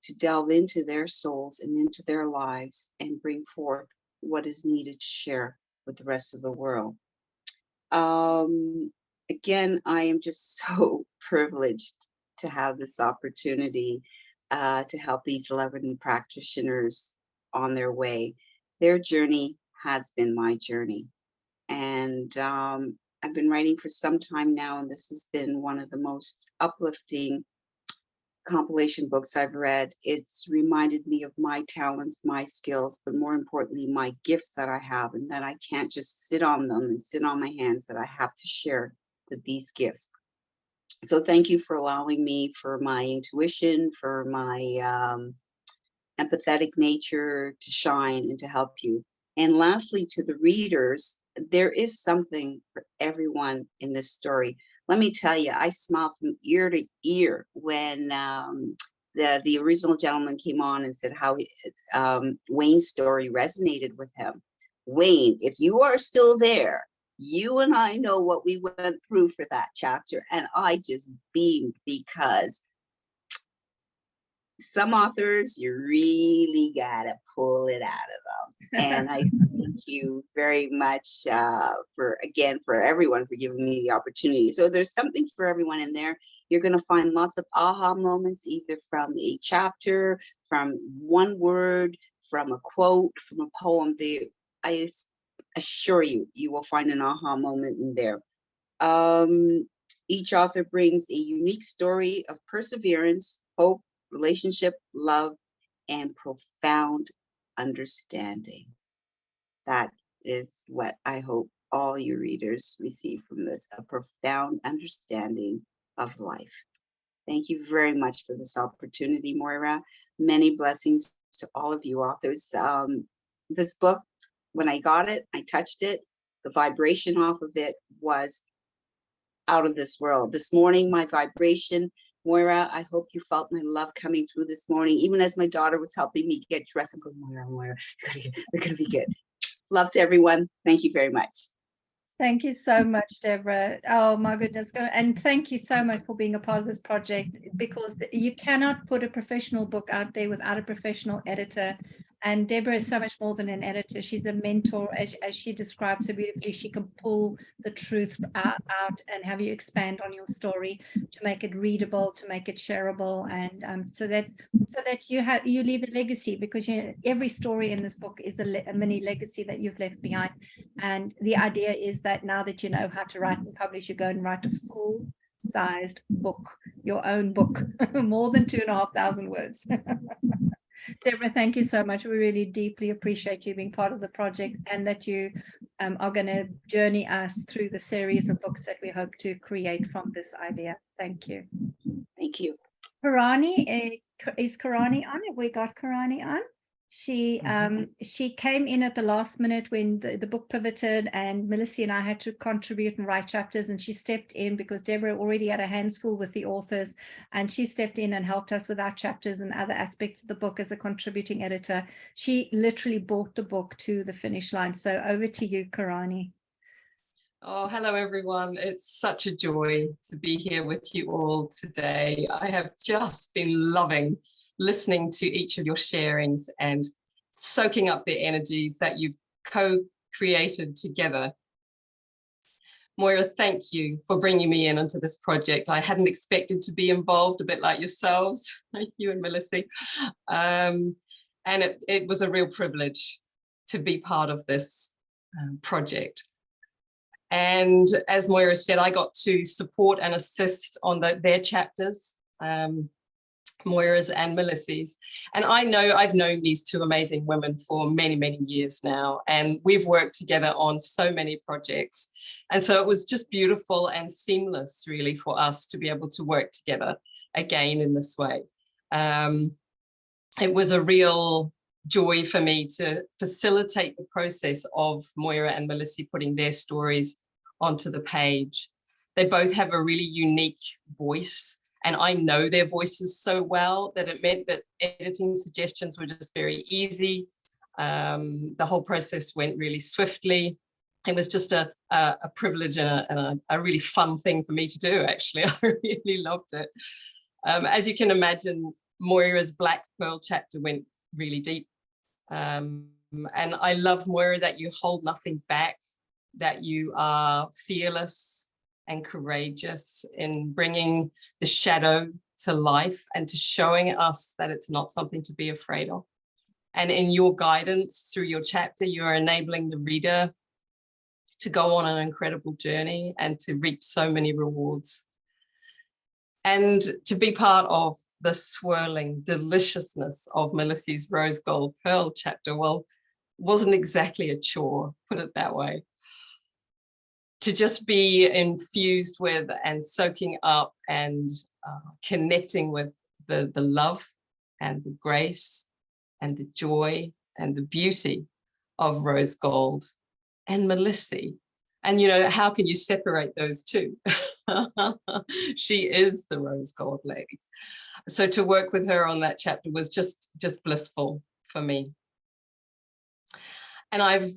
to delve into their souls and into their lives and bring forth what is needed to share with the rest of the world. Again, I am just so privileged to have this opportunity to help these 11 practitioners on their way. Their journey has been my journey. And I've been writing for some time now, and this has been one of the most uplifting compilation books I've read. It's reminded me of my talents, my skills, but more importantly, my gifts that I have, and that I can't just sit on them and sit on my hands, that I have to share these gifts. So thank you for allowing me, for my intuition, for my empathetic nature to shine and to help you. And lastly, to the readers, there is something for everyone in this story. Let me tell you, I smiled from ear to ear when the original gentleman came on and said how Wayne's story resonated with him. Wayne, if you are still there, you and I know what we went through for that chapter. And I just beamed, because some authors, you really gotta pull it out of them. And I thank you very much for everyone for giving me the opportunity. So there's something for everyone in there. You're gonna find lots of aha moments, either from a chapter, from one word, from a quote, from a poem. I assure you, you will find an aha moment in there. Each author brings a unique story of perseverance, hope, relationship, love, and profound understanding. That is what I hope all your readers receive from this, a profound understanding of life. Thank you very much for this opportunity, Moira. Many blessings to all of you authors. This book, when I got it, I touched it, the vibration off of it was out of this world. This morning, my vibration, Moira, I hope you felt my love coming through this morning, even as my daughter was helping me get dressed. I'm going, Moira, we're gonna be good. Love to everyone. Thank you very much. Thank you so much, Deborah. Oh my goodness. And thank you so much for being a part of this project, because you cannot put a professional book out there without a professional editor. And Deborah is so much more than an editor. She's a mentor, as she describes so beautifully. She can pull the truth out and have you expand on your story to make it readable, to make it shareable, and so that you leave a legacy, because every story in this book is a mini legacy that you've left behind. And the idea is that now that you know how to write and publish, you go and write a full-sized book, your own book, more than 2,500 words. Deborah, thank you so much. We really deeply appreciate you being part of the project, and that you are going to journey us through the series of books that we hope to create from this idea. Thank you. Thank you. Karani, is Karani on? Have we got Karani on? She came in at the last minute when the book pivoted, and Melissa and I had to contribute and write chapters, and she stepped in because Deborah already had her hands full with the authors, and she stepped in and helped us with our chapters and other aspects of the book as a contributing editor. She literally brought the book to the finish line. So over to you, Karani. Oh, hello, everyone. It's such a joy to be here with you all today. I have just been loving listening to each of your sharings and soaking up the energies that you've co-created together. Moira, thank you for bringing me in onto this project. I hadn't expected to be involved, a bit like yourselves, you and Melissa. And it was a real privilege to be part of this project. And as Moira said, I got to support and assist on their chapters, Moira's and Melissa's. And I've known these two amazing women for many, many years now, and we've worked together on so many projects. And so it was just beautiful and seamless, really, for us to be able to work together again in this way. It was a real joy for me to facilitate the process of Moira and Melissa putting their stories onto the page. They both have a really unique voice, and I know their voices so well that it meant that editing suggestions were just very easy. The whole process went really swiftly. It was just a privilege and a really fun thing for me to do, actually. I really loved it. As you can imagine, Moira's Black Pearl chapter went really deep. And I love, Moira, that you hold nothing back, that you are fearless and courageous in bringing the shadow to life and to showing us that it's not something to be afraid of. And in your guidance through your chapter, you are enabling the reader to go on an incredible journey and to reap so many rewards. And to be part of the swirling deliciousness of Melissy's Rose Gold Pearl chapter, well, wasn't exactly a chore, put it that way. To just be infused with and soaking up and connecting with the love and the grace and the joy and the beauty of Rose Gold and Melissy. And, you know, how can you separate those two? She is the Rose Gold lady. So to work with her on that chapter was just blissful for me. And I've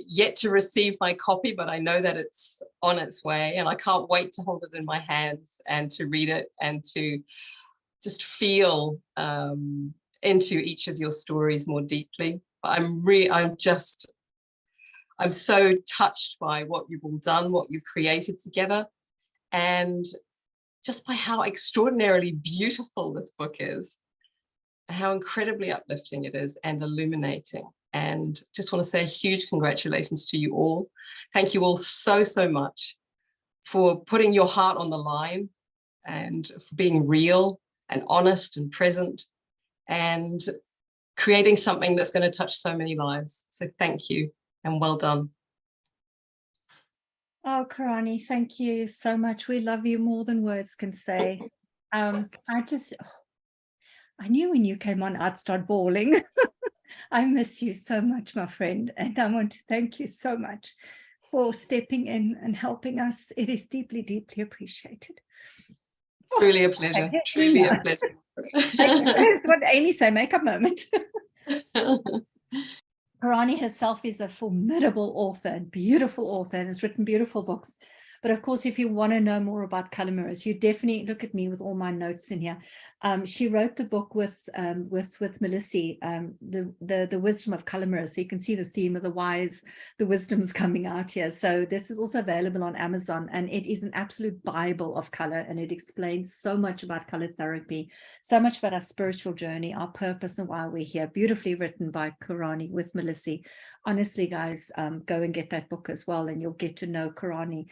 yet to receive my copy, but I know that it's on its way, and I can't wait to hold it in my hands and to read it and to just feel into each of your stories more deeply. I'm so touched by what you've all done, what you've created together, and just by how extraordinarily beautiful this book is, how incredibly uplifting it is and illuminating. And just want to say a huge congratulations to you all. Thank you all so, so much for putting your heart on the line and for being real and honest and present and creating something that's going to touch so many lives. So thank you and well done. Oh, Karani, thank you so much. We love you more than words can say. I knew when you came on, I'd start bawling. I miss you so much, my friend, and I want to thank you so much for stepping in and helping us. It is deeply, deeply appreciated. Truly a pleasure. Truly a pleasure. What Amy say, make a moment. Karani herself is a formidable author and beautiful author and has written beautiful books. But of course, if you want to know more about color mirrors, you definitely look at me with all my notes in here. She wrote the book with Melissy, the wisdom of color mirrors. So you can see the theme of the wise, the wisdom's coming out here. So this is also available on Amazon, and it is an absolute Bible of color, and it explains so much about color therapy, so much about our spiritual journey, our purpose, and why we're here. Beautifully written by Karani with Melissy. Honestly, guys, go and get that book as well, and you'll get to know Karani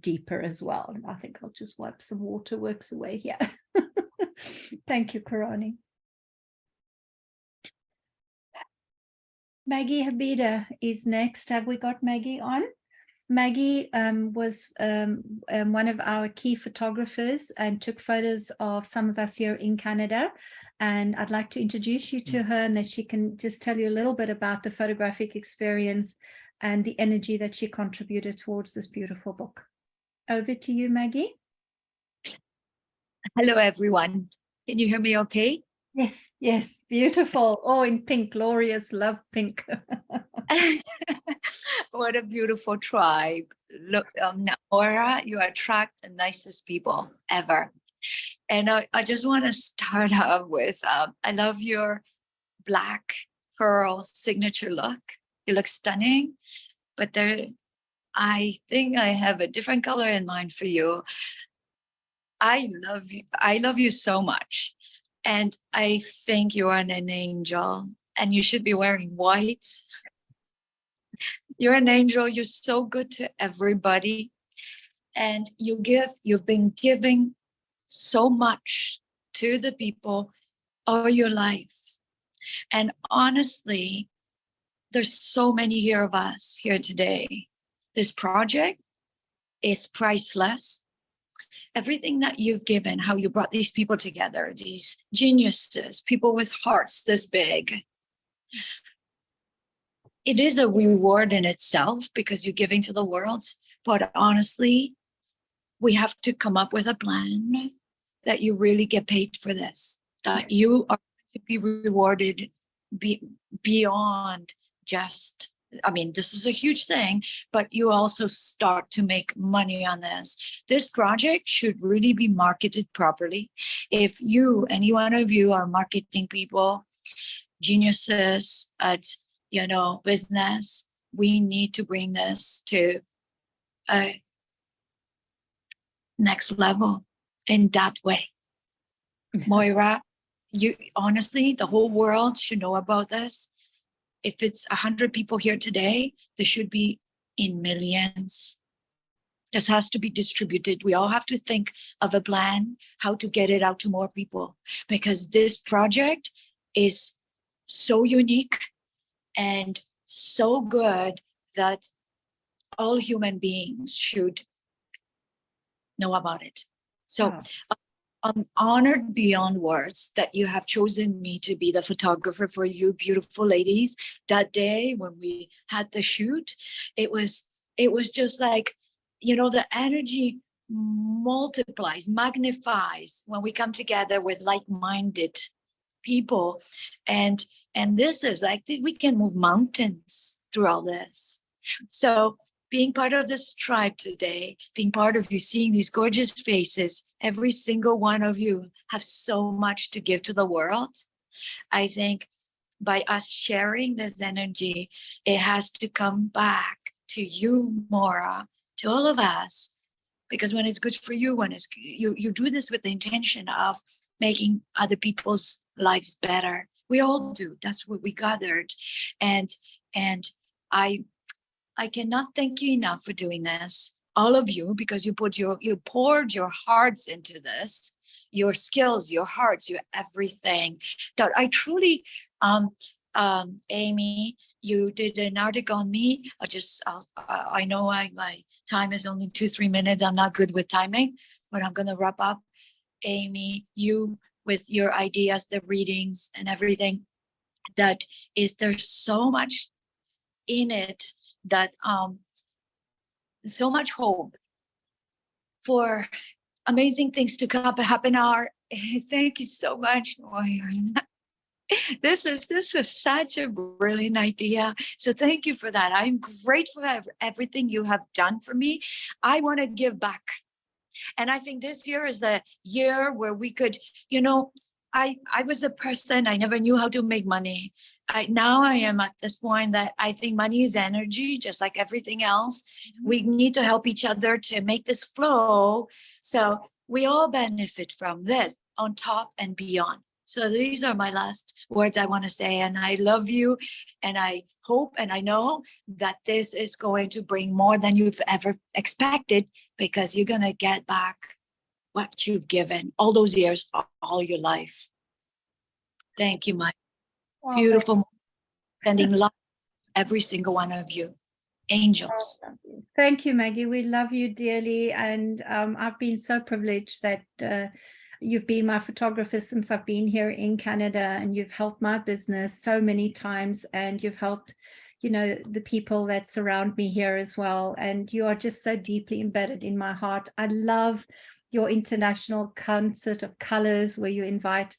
deeper as well. And I think I'll just wipe some waterworks away here. Thank you, Karani. Maggie Habida is next. Have we got Maggie on? Maggie was one of our key photographers and took photos of some of us here in Canada. And I'd like to introduce you to her, and that she can just tell you a little bit about the photographic experience and the energy that she contributed towards this beautiful book. Over to you, Maggie. Hello, everyone. Can you hear me okay? Yes, yes, beautiful. Oh, in pink, glorious, love pink. What a beautiful tribe. Look, Naora, you attract the nicest people ever. And I just want to start out with, I love your black pearl signature look. You look stunning, but I think I have a different color in mind for you. I love you so much. And I think you are an angel, and you should be wearing white. You're an angel. You're so good to everybody. And you've been giving so much to the people all your life. And honestly, there's so many here of us here today. This project is priceless. Everything that you've given, how you brought these people together, these geniuses, people with hearts this big. It is a reward in itself because you're giving to the world. But honestly, we have to come up with a plan that you really get paid for this, that you are to be rewarded beyond just, I mean, this is a huge thing, but you also start to make money on this. This project should really be marketed properly. If you, any one of you are marketing people, geniuses at business. We need to bring this to a next level in that way. Moira, you honestly, the whole world should know about this. If it's 100 people here today, there should be in millions. This has to be distributed. We all have to think of a plan, how to get it out to more people, because this project is so unique and so good that all human beings should know about it. So I'm honored beyond words that you have chosen me to be the photographer for you beautiful ladies. That day when we had the shoot, it was just like, the energy multiplies, magnifies when we come together with like-minded people. And this is like, we can move mountains through all this. So being part of this tribe today, being part of you, seeing these gorgeous faces, every single one of you have so much to give to the world. I think by us sharing this energy, it has to come back to you, Maura, to all of us, because when it's good for you, when it's you do this with the intention of making other people's lives better. We all do. That's what we gathered, and I cannot thank you enough for doing this, all of you, because you poured your hearts into this, your skills, your hearts, your everything. That I truly, Amy, you did an article on me. I know my time is only 2-3 minutes. I'm not good with timing, but I'm gonna wrap up. Amy, you with your ideas, the readings and everything, there's so much in it. That so much hope for amazing things to come happen. Thank you so much, Moira. This was such a brilliant idea. So thank you for that. I'm grateful for everything you have done for me. I want to give back. And I think this year is the year where we could, I was a person, I never knew how to make money. Now I am at this point that I think money is energy, just like everything else. We need to help each other to make this flow. So we all benefit from this on top and beyond. So these are my last words I want to say. And I love you. And I hope and I know that this is going to bring more than you've ever expected, because you're going to get back what you've given all those years, all your life. Thank you, my beautiful, sending love to every single one of you. Angels. Thank you, Maggie. We love you dearly. And I've been so privileged that you've been my photographer since I've been here in Canada, and you've helped my business so many times, and you've helped, the people that surround me here as well. And you are just so deeply embedded in my heart. I love your international concert of colors where you invite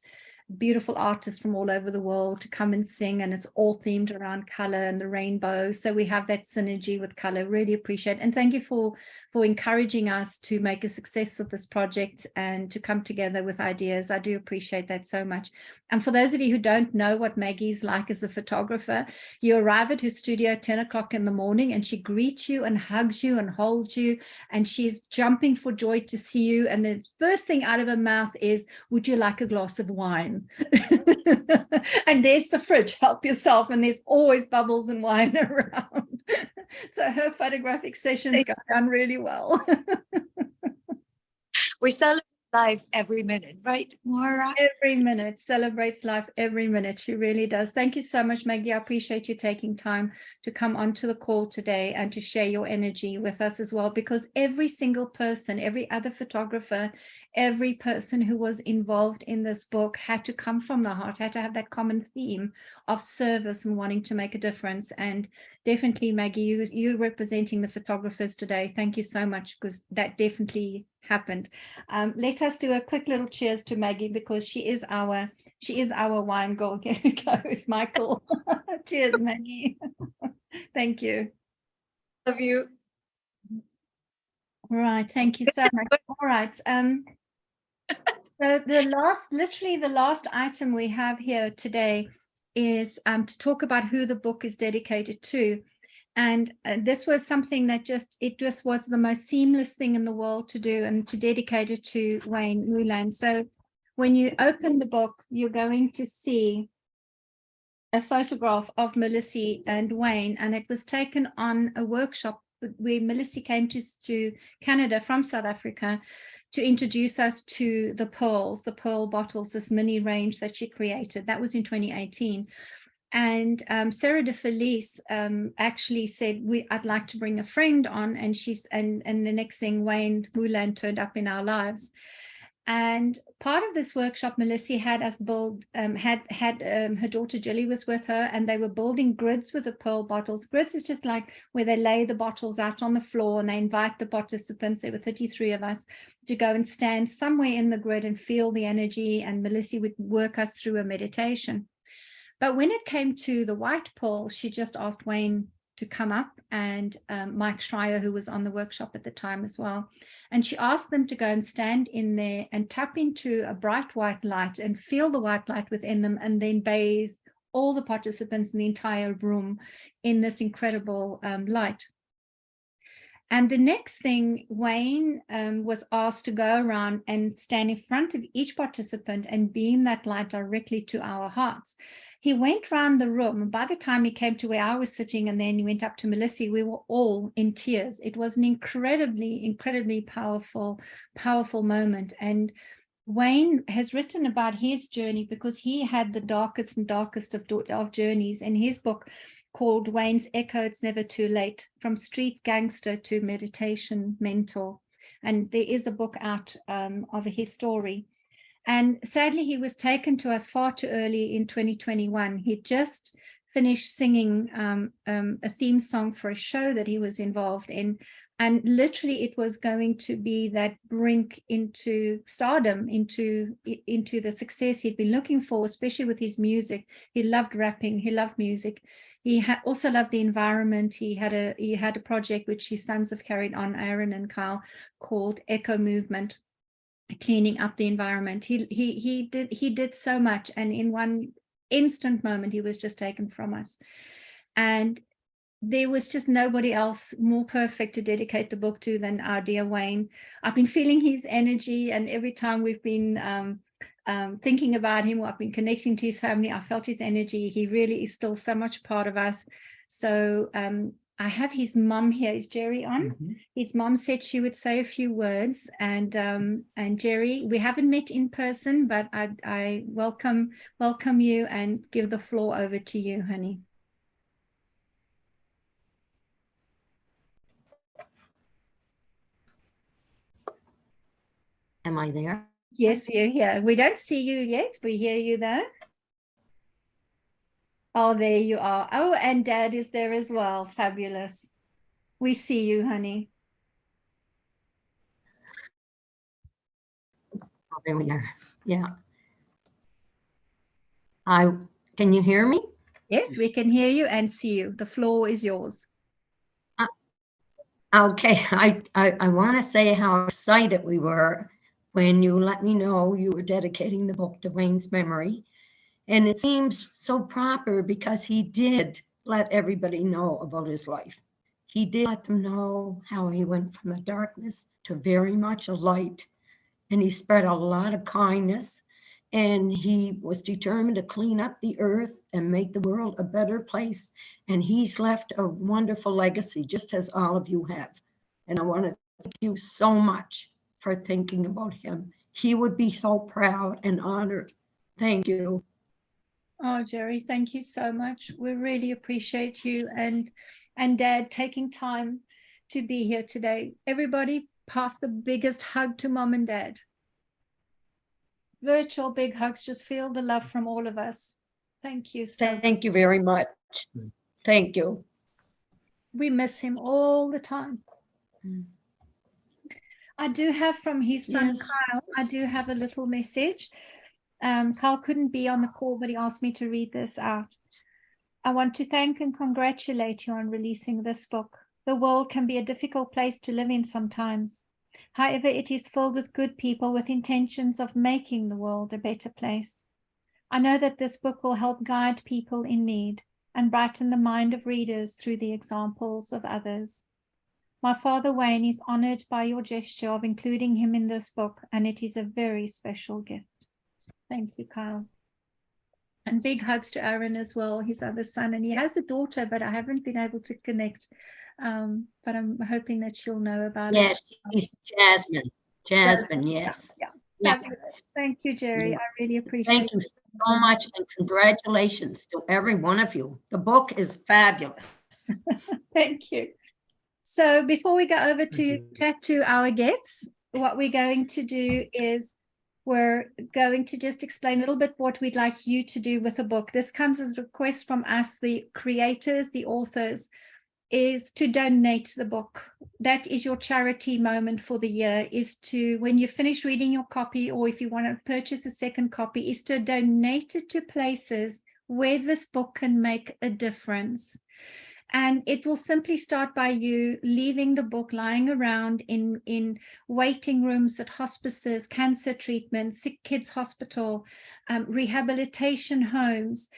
beautiful artists from all over the world to come and sing, and it's all themed around color and the rainbow. So we have that synergy with color. Really appreciate it. And thank you for encouraging us to make a success of this project and to come together with ideas. I do appreciate that so much. And for those of you who don't know what Maggie's like as a photographer, you arrive at her studio at 10 o'clock in the morning and she greets you and hugs you and holds you, and she's jumping for joy to see you. And the first thing out of her mouth is, would you like a glass of wine? And there's the fridge, help yourself, and there's always bubbles and wine around. So her photographic sessions go down really well. We celebrate life every minute, right, Maura? Every minute, celebrates life every minute. She really does. Thank you so much, Maggie. I appreciate you taking time to come onto the call today and to share your energy with us as well, because every single person, every other photographer, every person who was involved in this book had to come from the heart, had to have that common theme of service and wanting to make a difference. And definitely, Maggie, you representing the photographers today. Thank you so much, because that definitely happened. Let us do a quick little cheers to Maggie, because she is our wine girl. Here it goes, Michael. Cheers, Maggie. Thank you. Love you. All right, thank you so much. All right. So literally the last item we have here today is to talk about who the book is dedicated to. And this was something that it just was the most seamless thing in the world to do, and to dedicate it to Wayne Mulan. So when you open the book, you're going to see a photograph of Melissa and Wayne, and it was taken on a workshop where Melissa came to Canada from South Africa to introduce us to the pearl bottles, this mini range that she created. That was in 2018. And Sarah de Felice actually said, I'd like to bring a friend on, and and the next thing, Wayne Mulan turned up in our lives. And part of this workshop, Melissa had us build, her daughter Jilly was with her, and they were building grids with the pearl bottles. Grids is just like where they lay the bottles out on the floor, and they invite the participants, there were 33 of us, to go and stand somewhere in the grid and feel the energy, and Melissa would work us through a meditation. But when it came to the white pearl, she just asked Wayne to come up, and Mike Schreier, who was on the workshop at the time as well. And she asked them to go and stand in there and tap into a bright white light and feel the white light within them, and then bathe all the participants in the entire room in this incredible light. And the next thing, Wayne was asked to go around and stand in front of each participant and beam that light directly to our hearts. He went around the room, and by the time he came to where I was sitting, and then he went up to Melissa, we were all in tears. It was an incredibly, incredibly powerful moment. And Wayne has written about his journey because he had the darkest and darkest of journeys. In his book called Wayne's Echo, It's Never Too Late, From Street Gangster to Meditation Mentor. And there is a book out of his story. And sadly, he was taken to us far too early in 2021. He just finished singing a theme song for a show that he was involved in. And literally, it was going to be that brink into stardom, into the success he'd been looking for, especially with his music. He loved rapping. He loved music. He also loved the environment. He had a project which his sons have carried on, Aaron and Kyle, called Echo Movement, cleaning up the environment. He did so much, and in one instant moment, he was just taken from us. And there was just nobody else more perfect to dedicate the book to than our dear Wayne. I've been feeling his energy, and every time we've been thinking about him, or I've been connecting to his family, I felt his energy. He really is still so much part of us. So I have his mom here. Is Jerry on? Mm-hmm. His mom said she would say a few words. And Jerry, we haven't met in person, but I welcome you and give the floor over to you, honey. Am I there? Yes, you're here. We don't see you yet. We hear you there. Oh, there you are. Oh, and Dad is there as well. Fabulous. We see you, honey. Oh, there we are. Yeah. Can you hear me? Yes, we can hear you and see you. The floor is yours. Okay. I want to say how excited we were when you let me know you were dedicating the book to Wayne's memory. And it seems so proper because he did let everybody know about his life. He did let them know how he went from the darkness to very much a light. And he spread a lot of kindness. And he was determined to clean up the earth and make the world a better place. And he's left a wonderful legacy, just as all of you have. And I want to thank you so much for thinking about him. He would be so proud and honored. Thank you. Oh, Jerry, thank you so much. We really appreciate you and Dad taking time to be here today. Everybody, pass the biggest hug to Mom and Dad. Virtual big hugs. Just feel the love from all of us. Thank you so much. Thank you very much. Thank you. We miss him all the time. I do have from his son, Yes. Kyle, I do have a little message. Kyle couldn't be on the call, but he asked me to read this out. I want to thank and congratulate you on releasing this book. The world can be a difficult place to live in sometimes. However, it is filled with good people with intentions of making the world a better place. I know that this book will help guide people in need and brighten the mind of readers through the examples of others. My father Wayne is honored by your gesture of including him in this book, and it is a very special gift. Thank you, Kyle. And big hugs to Aaron as well, his other son. And he has a daughter, but I haven't been able to connect. But I'm hoping that she'll know about it. Yes, she's Jasmine. Jasmine, yes. Yeah. Yeah. Fabulous. Thank you, Jerry. Yeah. I really appreciate Thank you so much, and congratulations to every one of you. The book is fabulous. Thank you. So before we go over to chat to our guests, what we're going to do is we're going to just explain a little bit what we'd like you to do with the book. This comes as a request from us, the creators, the authors, is to donate the book. That is your charity moment for the year, is to, when you finish reading your copy, or if you want to purchase a second copy, is to donate it to places where this book can make a difference. And it will simply start by you leaving the book lying around in waiting rooms at hospices, cancer treatment, sick kids hospital, rehabilitation homes,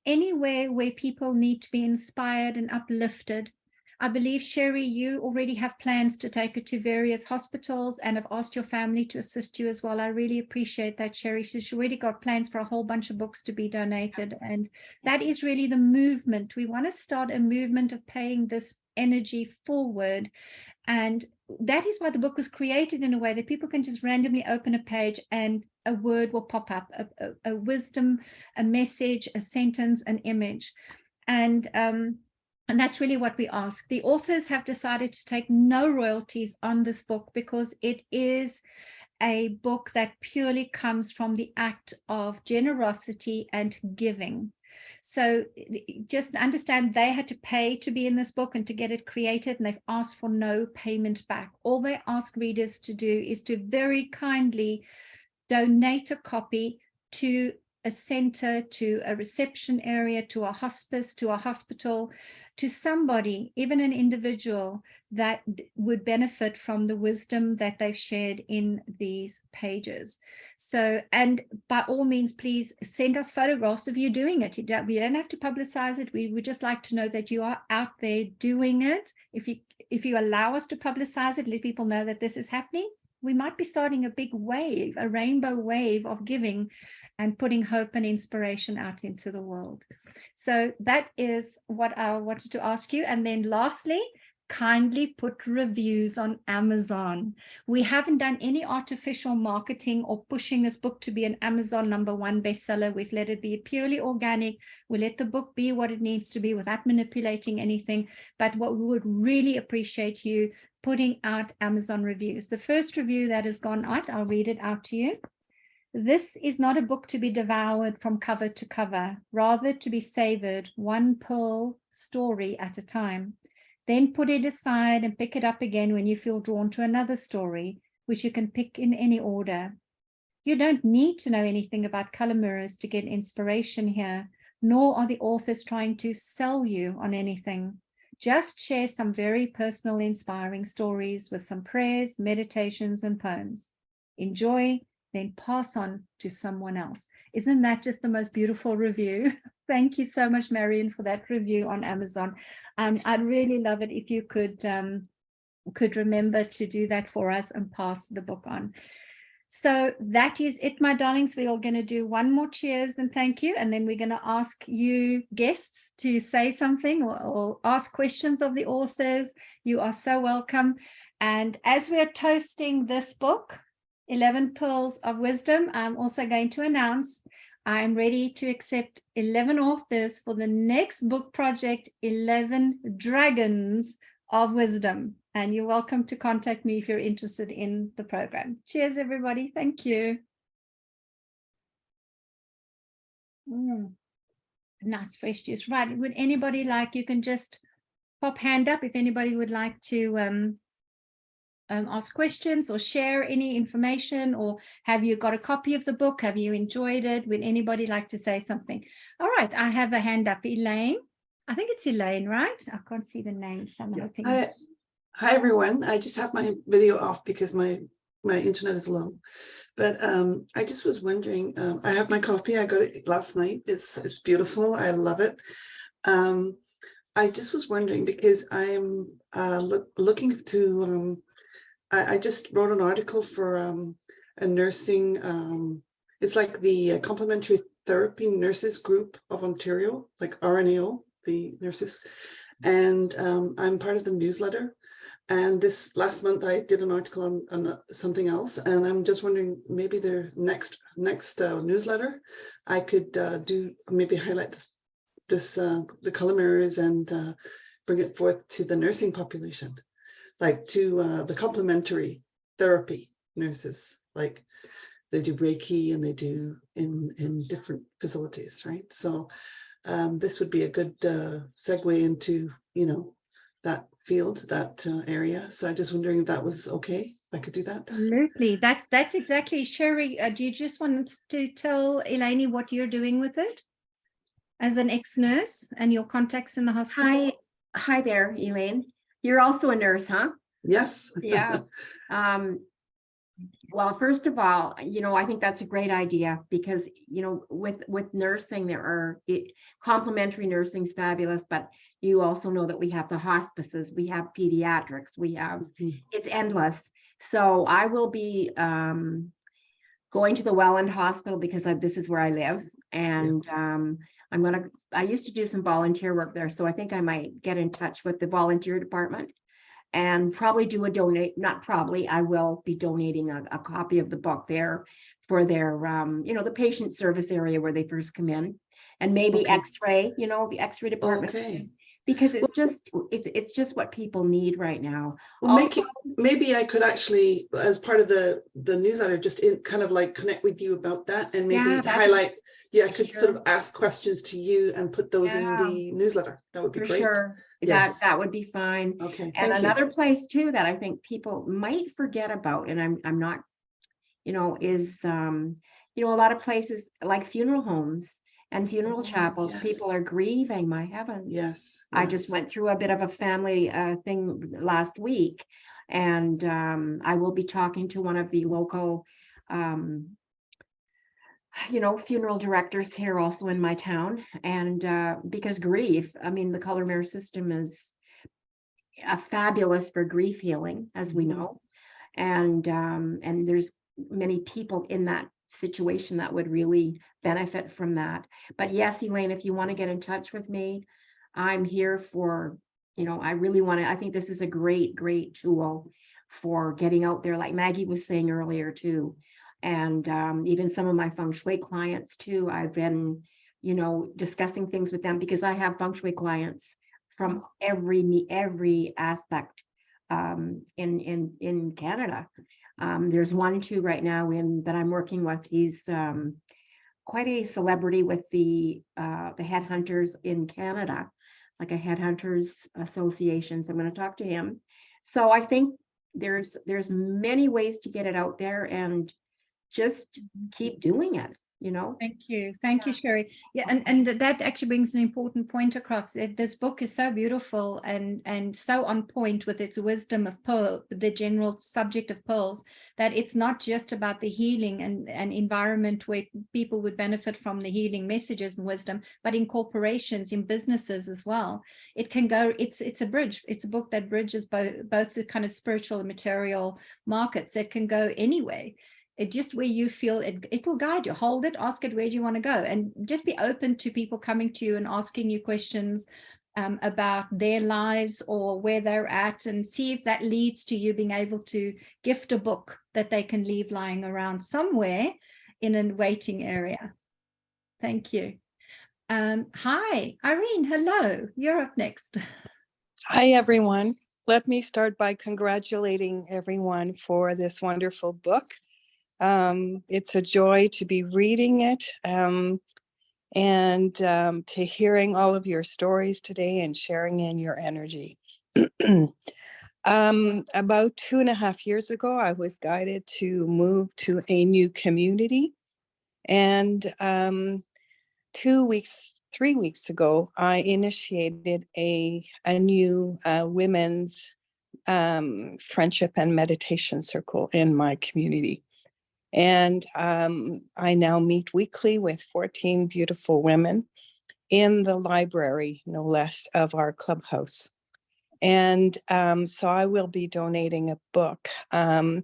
anywhere where people need to be inspired and uplifted. I believe, Sherry, you already have plans to take it to various hospitals and have asked your family to assist you as well. I really appreciate that, Sherry. She's already got plans for a whole bunch of books to be donated. And that is really the movement. We want to start a movement of paying this energy forward. And that is why the book was created in a way that people can just randomly open a page and a word will pop up, a wisdom, a message, a sentence, an image. And that's really what we ask. The authors have decided to take no royalties on this book because it is a book that purely comes from the act of generosity and giving. So just understand they had to pay to be in this book and to get it created, and they've asked for no payment back. All they ask readers to do is to very kindly donate a copy to a center, to a reception area, to a hospice, to a hospital, to somebody, even an individual that would benefit from the wisdom that they've shared in these pages. So, and by all means, please send us photographs of you doing it. We don't have to publicize it. We would just like to know that you are out there doing it. If you allow us to publicize it, let people know that this is happening, we might be starting a big wave, a rainbow wave of giving and putting hope and inspiration out into the world. So that is what I wanted to ask you. And then lastly, kindly put reviews on Amazon. We haven't done any artificial marketing or pushing this book to be an Amazon #1 bestseller. We've let it be purely organic. We let the book be what it needs to be without manipulating anything. But what we would really appreciate you putting out Amazon reviews. The first review that has gone out, I'll read it out to you. This is not a book to be devoured from cover to cover, rather to be savored one pearl story at a time. Then put it aside and pick it up again when you feel drawn to another story, which you can pick in any order. You don't need to know anything about color mirrors to get inspiration here, nor are the authors trying to sell you on anything. Just share some very personal, inspiring stories with some prayers, meditations, and poems. Enjoy, then pass on to someone else. Isn't that just the most beautiful review? Thank you so much, Marion, for that review on Amazon. I'd really love it if you could remember to do that for us and pass the book on. So that is it, my darlings. We are going to do one more cheers and thank you. And then we're going to ask you guests to say something or ask questions of the authors. You are so welcome. And as we're toasting this book, 11 Pearls of Wisdom, I'm also going to announce I'm ready to accept 11 authors for the next book project, 11 Dragons of Wisdom. And you're welcome to contact me if you're interested in the program. Cheers, everybody. Thank you. Nice fresh juice. Right. Would anybody like, you can just pop hand up if anybody would like to ask questions or share any information, or have you got a copy of the book? Have you enjoyed it? Would anybody like to say something? All right. I have a hand up. Elaine. I think it's Elaine, right? I can't see the name. So I'm hoping. Hi, everyone. I just have my video off because my my internet is low. But I just was wondering, I have my copy, I got it last night. It's beautiful, I love it. I just was wondering because I'm looking to, I just wrote an article for a nursing, it's like the Complementary Therapy Nurses Group of Ontario, like RNAO, the nurses. And I'm part of the newsletter. And this last month I did an article on something else, and I'm just wondering maybe their next newsletter I could do, maybe highlight the color mirrors and bring it forth to the nursing population, like to the complementary therapy nurses, like they do Reiki and they do in different facilities, right? So this would be a good segue into, you know, that field, that area. So I'm just wondering if that was okay, if I could do that. Absolutely. That's exactly. Sherry, do you just want to tell Elaine what you're doing with it as an ex-nurse and your contacts in the hospital? Hi there, Elaine. You're also a nurse, huh? Yes. Yeah. Well, first of all, you know, I think that's a great idea because, you know, with nursing, there are complementary nursing is fabulous, but you also know that we have the hospices, we have pediatrics, we have, it's endless. So I will be going to the Welland Hospital because this is where I live. And I used to do some volunteer work there. So I think I might get in touch with the volunteer department and probably do I will be donating a copy of the book there for their, you know, the patient service area where they first come in, and maybe X-ray, you know, the X-ray department. Okay. Because it's just what people need right now. Well, maybe I could actually, as part of the newsletter, just kind of like connect with you about that and maybe highlight. Yeah, I could sort of ask questions to you and put those in the newsletter. That would be great. Sure. Yes. That would be fine. Okay. And another place too that I think people might forget about, and I'm not, you know, is you know, a lot of places like funeral homes and funeral chapels, people are grieving, my heavens. Yes. I just went through a bit of a family thing last week, and I will be talking to one of the local you know, funeral directors here also in my town. And because grief, I mean, the color mirror system is fabulous for grief healing, as we know. And there's many people in that situation that would really benefit from that. But yes, Elaine, if you want to get in touch with me, I'm here for, you know, I really want to, I think this is a great tool for getting out there, like Maggie was saying earlier too. And even some of my feng shui clients too, I've been, you know, discussing things with them because I have feng shui clients from every aspect in Canada. There's one too right now that I'm working with. He's quite a celebrity with the headhunters in Canada, like a headhunters association. So I'm going to talk to him. So I think there's many ways to get it out there, and just keep doing it, you know. Thank you, Sherry. Yeah, and that actually brings an important point across. This book is so beautiful and so on point with its wisdom of pearl, the general subject of pearls, that it's not just about the healing and environment where people would benefit from the healing messages and wisdom, but in corporations, in businesses as well. It can go. It's a bridge. It's a book that bridges both the kind of spiritual and material markets. It can go anyway. It just where you feel it will guide you. Hold it, ask it, where do you want to go? And just be open to people coming to you and asking you questions about their lives or where they're at, and see if that leads to you being able to gift a book that they can leave lying around somewhere in a waiting area. Thank you. Hi, Irene, hello. You're up next. Hi, everyone. Let me start by congratulating everyone for this wonderful book. It's a joy to be reading it and to hearing all of your stories today and sharing in your energy. About 2.5 years ago, I was guided to move to a new community. And 3 weeks ago, I initiated a new women's friendship and meditation circle in my community. And I now meet weekly with 14 beautiful women in the library, no less, of our clubhouse. And so I will be donating a book, 2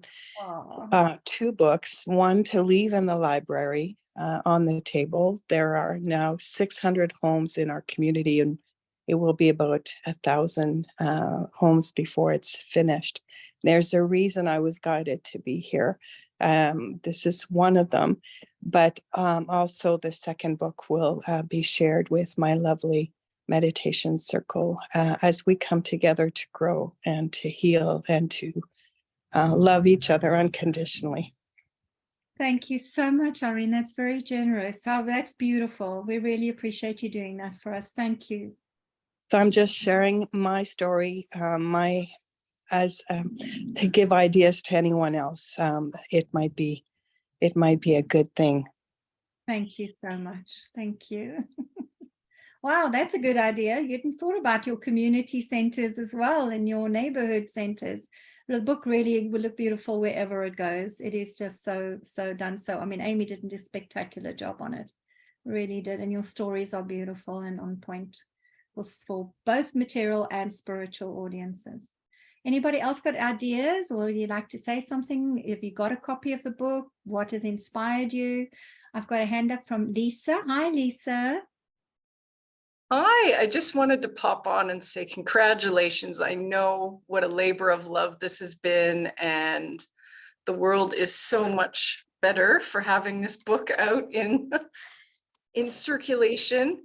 books, one to leave in the library on the table. There are now 600 homes in our community, and it will be about 1,000 homes before it's finished. There's a reason I was guided to be here. This is one of them, but also the second book will be shared with my lovely meditation circle as we come together to grow and to heal and to love each other unconditionally. Thank you so much, Irene. That's very generous. Oh, that's beautiful. We really appreciate you doing that for us. Thank you. So I'm just sharing my story, to give ideas to anyone else. It might be a good thing. Thank you so much. Thank you. Wow, that's a good idea. You hadn't thought about your community centers as well and your neighborhood centers. The book really will look beautiful wherever it goes. It is just so done. So, I mean, Amy did a spectacular job on it. Really did. And your stories are beautiful and on point for both material and spiritual audiences. Anybody else got ideas, or would you like to say something? If you got a copy of the book, what has inspired you? I've got a hand up from Lisa. Hi, Lisa. Hi, I just wanted to pop on and say congratulations. I know what a labor of love this has been, and the world is so much better for having this book out in circulation.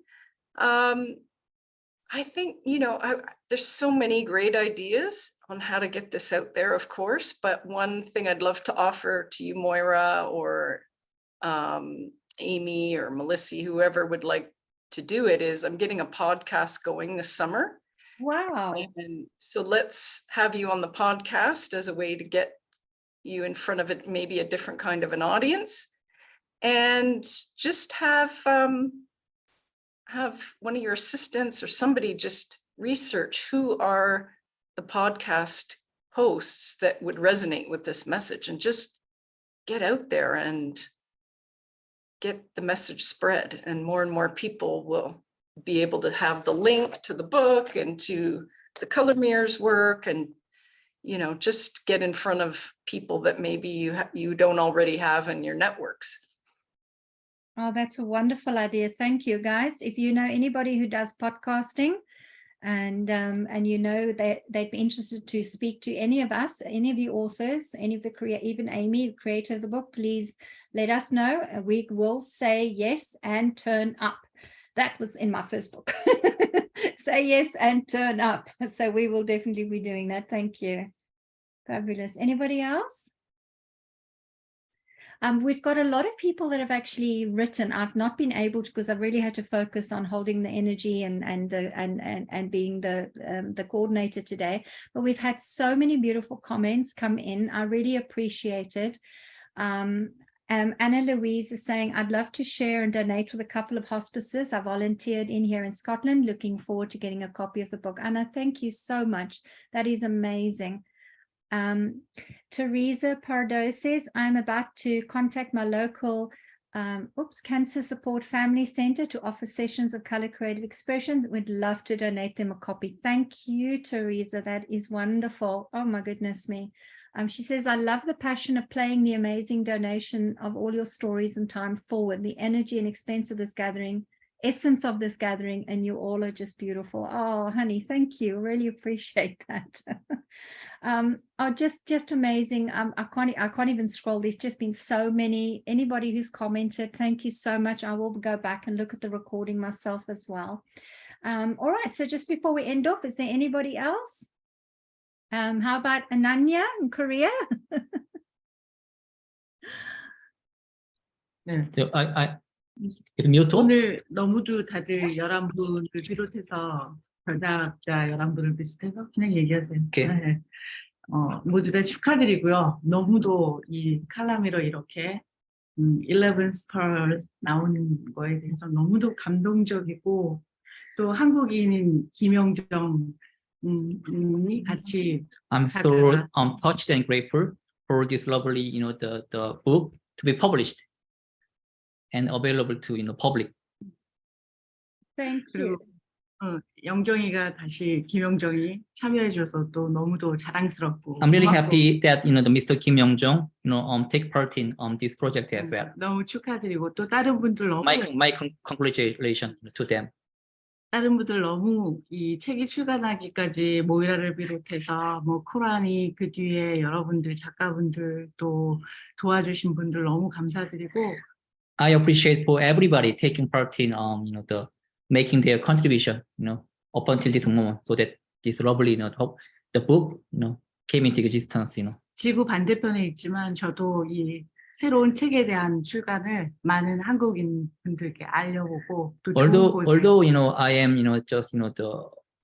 I think, there's so many great ideas on how to get this out there, of course, but one thing I'd love to offer to you, Moira, or Amy or Melissa, whoever would like to do it, is I'm getting a podcast going this summer. Wow. And so let's have you on the podcast as a way to get you in front of it, maybe a different kind of an audience, and just have one of your assistants or somebody just research who are the podcast hosts that would resonate with this message, and just get out there and get the message spread, and more people will be able to have the link to the book and to the Color Mirrors work, and just get in front of people that maybe you don't already have in your networks. Oh, that's a wonderful idea. Thank you, guys. If you know anybody who does podcasting and that they'd be interested to speak to any of us, any of the authors, any of the even Amy, the creator of the book, please let us know. We will say yes and turn up. That was in my first book. Say yes and turn up. So we will definitely be doing that. Thank you. Fabulous. Anybody else? We've got a lot of people that have actually written. I've not been able to, because I've really had to focus on holding the energy and being the coordinator today. But we've had so many beautiful comments come in. I really appreciate it. Anna Louise is saying, I'd love to share and donate with a couple of hospices. I volunteered in here in Scotland. Looking forward to getting a copy of the book. Anna, thank you so much. That is amazing. Teresa Pardo says, I'm about to contact my local Cancer Support Family Center to offer sessions of color creative expressions. We'd love to donate them a copy. Thank you, Teresa. That is wonderful. Oh my goodness me. She says, I love the passion of playing the amazing donation of all your stories and time forward, the energy and expense of this gathering, essence of this gathering, and you all are just beautiful. Oh, honey, thank you. Really appreciate that. Just amazing. I can't even scroll. There's just been so many. Anybody who's commented, thank you so much. I will go back and look at the recording myself as well. All right, so just before we end off, is there anybody else? How about Ananya in Korea? 네, 오늘 너무도 다들 11분을 비롯해서 별자자 11분을 비슷해서 그냥 얘기하세요. 네. 모두 다 축하드리고요. 너무도 이 칼라미로 이렇게 11 Spurs 나오는 거에 대해서 너무도 감동적이고, 또 한국인인 김영정 같이 I'm so touched and grateful for this lovely, the book to be published and available to, public. Thank you. 그리고 영정이가 다시 김영정이 참여해줘서 또 너무도 자랑스럽고 I'm really 고맙고 happy that the Mr. Kim Young-jong, take part in this project as well. 너무 축하드리고 또 다른 분들 너무 My congratulations to them. 다른 분들 너무 이 책이 출간하기까지 모이라를 비롯해서 뭐 코란이 그 뒤에 여러분들 작가분들 또 도와주신 분들 너무 감사드리고 I appreciate for everybody taking part in the making their contribution, up until this moment, so that this lovely, the book, came into existence, 지구 반대편에 있지만 저도 이 새로운 책에 대한 출간을 많은 한국인 분들께 알려보고 또 좋은 곳에 Although I am just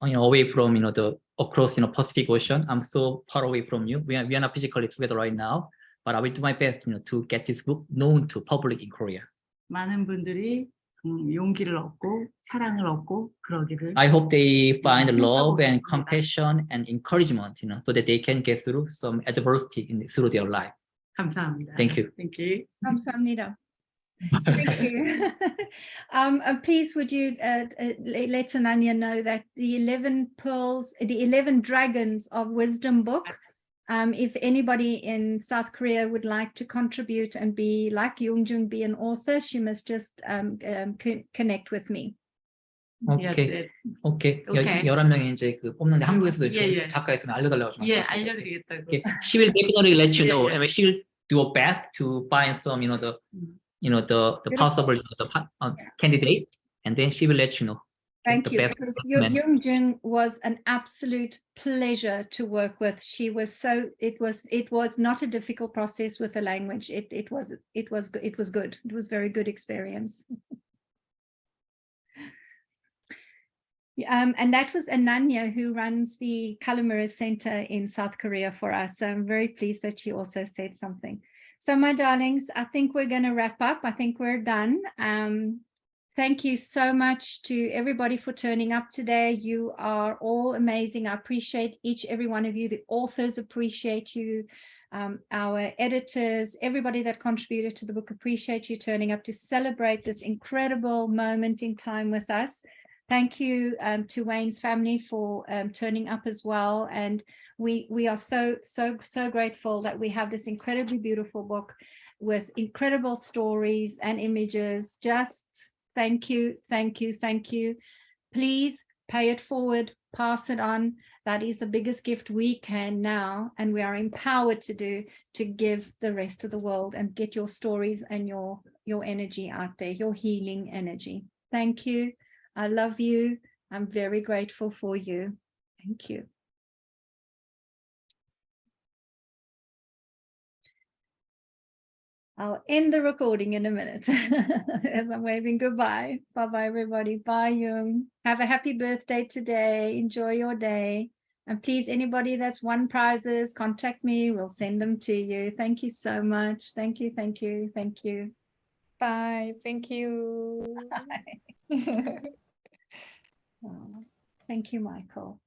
away from the across Pacific Ocean, I'm so far away from you. We are not physically together right now, but I will do my best to get this book known to public in Korea. 많은 분들이 용기를 얻고 사랑을 얻고 그러기를. I hope they find love and compassion and encouragement, so that they can get through some adversity through their life. 감사합니다. Thank you. Thank you. 감사합니다. Thank you. Please, would you let Ananya know that the 11 pearls, the 11 dragons of wisdom book, if anybody in South Korea would like to contribute and be like Yoongjung, be an author, she must just connect with me. Okay. Okay. Okay. 11명이 이제 뽑는데 한국에서도 예. 작가 있으면 알려달라고 좀 예, 말씀하셨어요. 알려드리겠다고. Okay. She will definitely let you know. Yeah. I mean, she will do her best to find some, the possible candidate, and then she will let you know. Thank the you. best Because recommend. Yoongjung was an absolute pleasure to work with. She was so, it was not a difficult process with the language. It was good. It was very good experience. And that was Ananya, who runs the Kalamura Center in South Korea for us. So I'm very pleased that she also said something. So my darlings, I think we're going to wrap up. I think we're done. Thank you so much to everybody for turning up today. You are all amazing. I appreciate every one of you. The authors appreciate you. Our editors, everybody that contributed to the book, appreciate you turning up to celebrate this incredible moment in time with us. Thank you to Wayne's family for turning up as well. And we are so grateful that we have this incredibly beautiful book with incredible stories and images. Just thank you, thank you, thank you. Please pay it forward, pass it on. That is the biggest gift we can now, and we are empowered to do, to give the rest of the world and get your stories and your energy out there, your healing energy. Thank you. I love you. I'm very grateful for you. Thank you. I'll end the recording in a minute as I'm waving goodbye. Bye-bye, everybody. Bye, Jung. Have a happy birthday today. Enjoy your day. And please, anybody that's won prizes, contact me. We'll send them to you. Thank you so much. Thank you, thank you, thank you. Bye. Thank you. Oh, thank you, Michael.